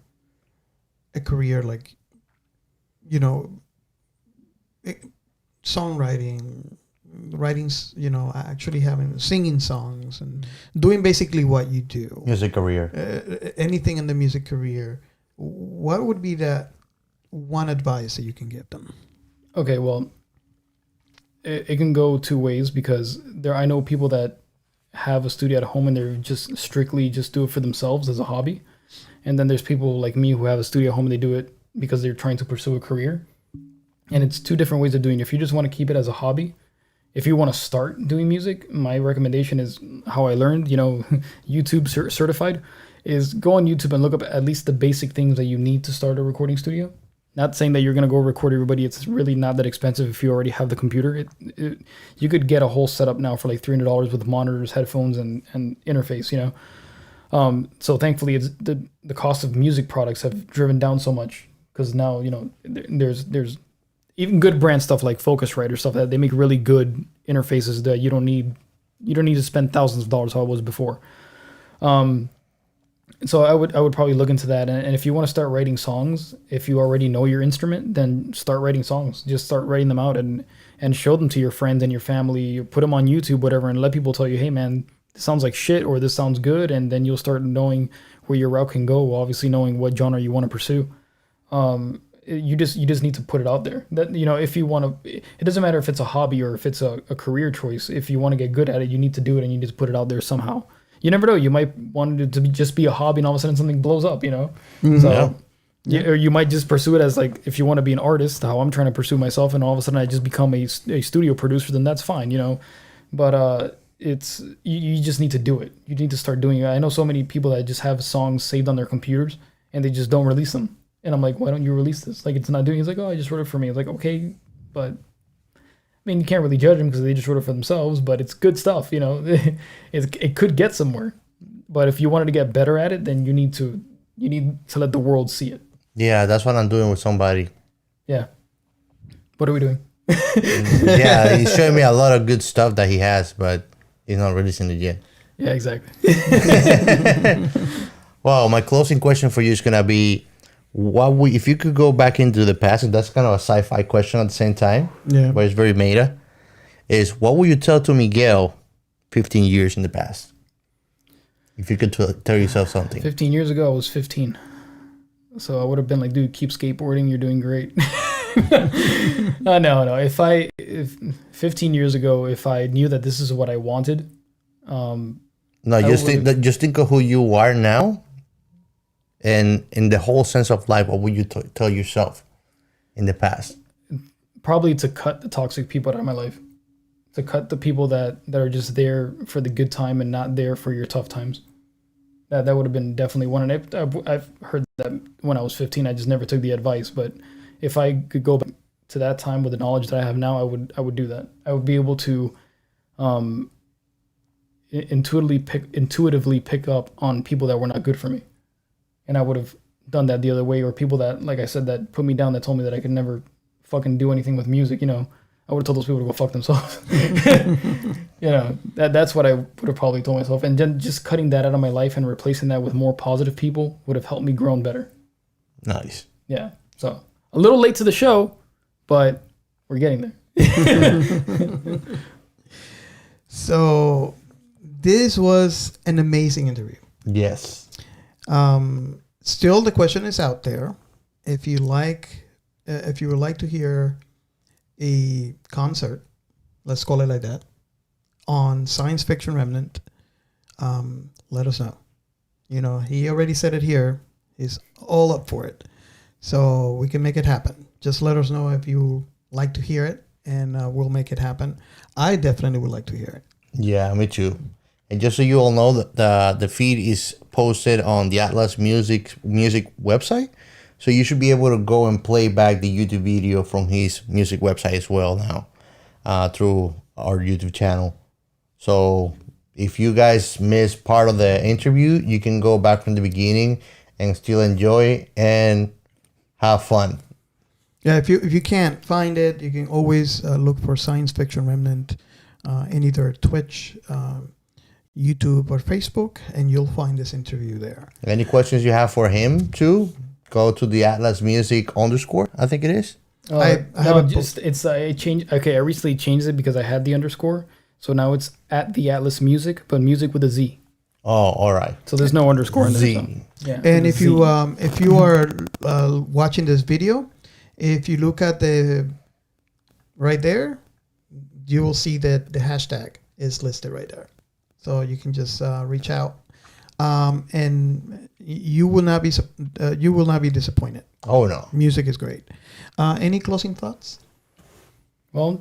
a career like, songwriting, writing, actually singing songs and doing basically what you do, Music career. anything in the music career? What would be that one advice that you can give them? Okay, well, it can go two ways because I know people that have a studio at home and they're just strictly just do it for themselves as a hobby. And then there's people like me who have a studio at home and they do it because they're trying to pursue a career. And it's two different ways of doing it. If you just want to keep it as a hobby, if you want to start doing music, my recommendation is how I learned, YouTube certified, is go on YouTube and look up at least the basic things that you need to start a recording studio. Not saying that you're going to go record everybody. It's really not that expensive if you already have the computer. You could get a whole setup now for like $300 with monitors, headphones, and interface, So thankfully, it's the cost of music products have driven down so much because now, there's even good brand stuff like Focusrite or stuff that they make really good interfaces that you don't need to spend thousands of dollars how it was before. So I would probably look into that. And if you want to start writing songs, if you already know your instrument, then start writing songs. Just start writing them out and show them to your friends and your family. Put them on YouTube, whatever, and let people tell you, hey, man, this sounds like shit or this sounds good. And then you'll start knowing where your route can go, obviously knowing what genre you want to pursue. You just need to put it out there. That if you want to, it doesn't matter if it's a hobby or if it's a career choice. If you want to get good at it, you need to do it and you need to put it out there somehow. You never know. You might want it to just be a hobby, and all of a sudden something blows up. So, or you might just pursue it as like if you want to be an artist, how I'm trying to pursue myself, and all of a sudden I just become a studio producer. Then that's fine, But it's you just need to do it. You need to start doing it. I know so many people that just have songs saved on their computers and they just don't release them. And I'm like, why don't you release this? Like it's not doing. It's like, oh, I just wrote it for me. It's like, okay, but. I mean, you can't really judge them because they just wrote it for themselves, but it's good stuff, It could get somewhere, but if you wanted to get better at it, then you need to let the world see it. Yeah, that's what I'm doing with somebody. Yeah. What are we doing? Yeah, he's showing me a lot of good stuff that he has, but he's not releasing it yet. Yeah, exactly. Well, my closing question for you is gonna be, if you could go back into the past, and that's kind of a sci-fi question at the same time, but it's very meta, is what would you tell to Miguel 15 years in the past? If you could tell yourself something. 15 years ago, I was 15. So I would have been like, dude, keep skateboarding. You're doing great. No. If 15 years ago, if I knew that this is what I wanted. Just think of who you are now. And in the whole sense of life, what would you tell yourself in the past? Probably to cut the toxic people out of my life. To cut the people that are just there for the good time and not there for your tough times. That would have been definitely one. And I've heard that when I was 15. I just never took the advice. But if I could go back to that time with the knowledge that I have now, I would do that. I would be able to intuitively pick up on people that were not good for me. And I would have done that the other way, or people that, like I said, that put me down, that told me that I could never fucking do anything with music, I would have told those people to go fuck themselves. That's what I would have probably told myself. And then just cutting that out of my life and replacing that with more positive people would have helped me grow better. Nice. Yeah. So a little late to the show, but we're getting there. So this was an amazing interview. Yes. Still, the question is out there. If you would like to hear a concert, let's call it like that, on Science Fiction Remnant, let us know. He already said it here. He's all up for it. so we can make it happen. Just let us know if you like to hear it, and we'll make it happen. I definitely would like to hear it. Yeah, me too. And just so you all know, that the feed is posted on the Atlas Music website, so you should be able to go and play back the YouTube video from his music website as well now, through our YouTube channel. So if you guys missed part of the interview, you can go back from the beginning and still enjoy and have fun. Yeah, if you can't find it, you can always look for Science Fiction Remnant in either Twitch, YouTube, or Facebook, and you'll find this interview there. Any questions you have for him too, go to the Atlas Music _, I think it is. I have no, a just it's I changed. Okay, I recently changed it because I had the underscore, so now it's at the Atlas Music, but music with a Z. Oh, all right. So there's no underscore in there. Z. So, yeah. And if Z. you are watching this video, if you look at the right there, you will see that the hashtag is listed right there. So you can just reach out, and you will not be disappointed. Oh no. Music is great. Any closing thoughts? Well,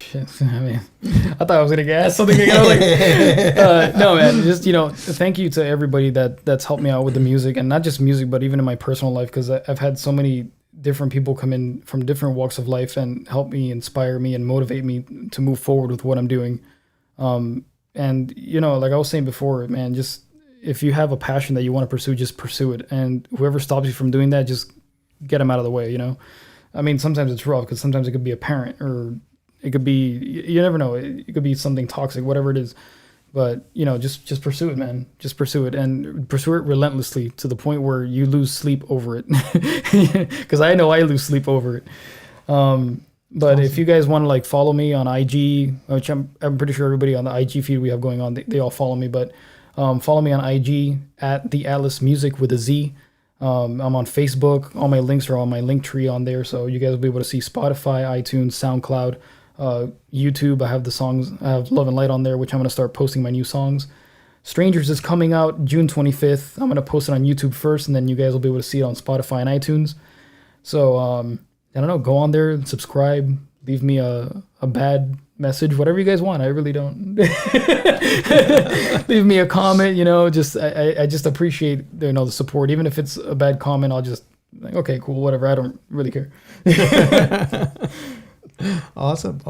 shit, I mean, I thought I was gonna get asked something. I was like, no, man. Just thank you to everybody that's helped me out with the music, and not just music, but even in my personal life, because I've had so many different people come in from different walks of life and help me, inspire me, and motivate me to move forward with what I'm doing. And like I was saying before, man, just if you have a passion that you want to pursue, just pursue it. And whoever stops you from doing that, just get them out of the way. I mean, sometimes it's rough because sometimes it could be a parent, or it could be, you never know. It could be something toxic, whatever it is. But, just pursue it, man. Just pursue it, and pursue it relentlessly to the point where you lose sleep over it. Because I know I lose sleep over it. But awesome. If you guys want to follow me on IG, which I'm pretty sure everybody on the IG feed we have going on, they all follow me. But follow me on IG at the Atlas Music with a Z. I'm on Facebook. All my links are on my link tree on there, so you guys will be able to see Spotify, iTunes, SoundCloud, YouTube. I have the songs. I have Love and Light on there, which I'm going to start posting my new songs. Strangers is coming out June 25th. I'm going to post it on YouTube first, and then you guys will be able to see it on Spotify and iTunes. So I don't know. Go on there and subscribe. Leave me a bad message, whatever you guys want. I really don't. Leave me a comment. I just appreciate the support. Even if it's a bad comment, I'll just okay, cool, whatever. I don't really care. Awesome.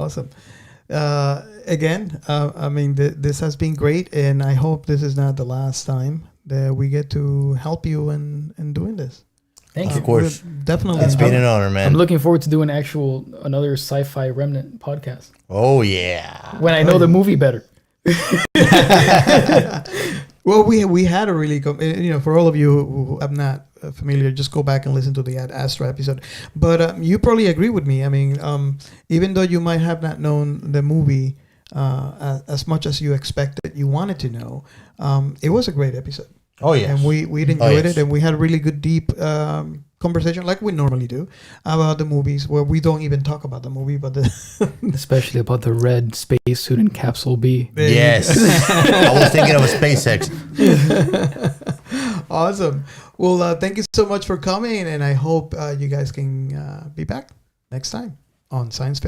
Again, I mean, this has been great, and I hope this is not the last time that we get to help you in doing this. Thank you. Of course. Definitely. It's been an honor, man. I'm looking forward to doing another sci-fi remnant podcast. Oh, yeah. When I know the movie better. Well, we had a really, for all of you who are not familiar, just go back and listen to the Ad Astra episode. But you probably agree with me. I mean, even though you might have not known the movie as much as you expected, you wanted to know, it was a great episode. Oh, yes. And we enjoyed it, and we had a really good, deep conversation, like we normally do, about the movies, where we don't even talk about the movie, but especially about the red spacesuit in Capsule B. Yes. I was thinking of a SpaceX. Awesome. Well, thank you so much for coming, and I hope you guys can be back next time on Science Fiction.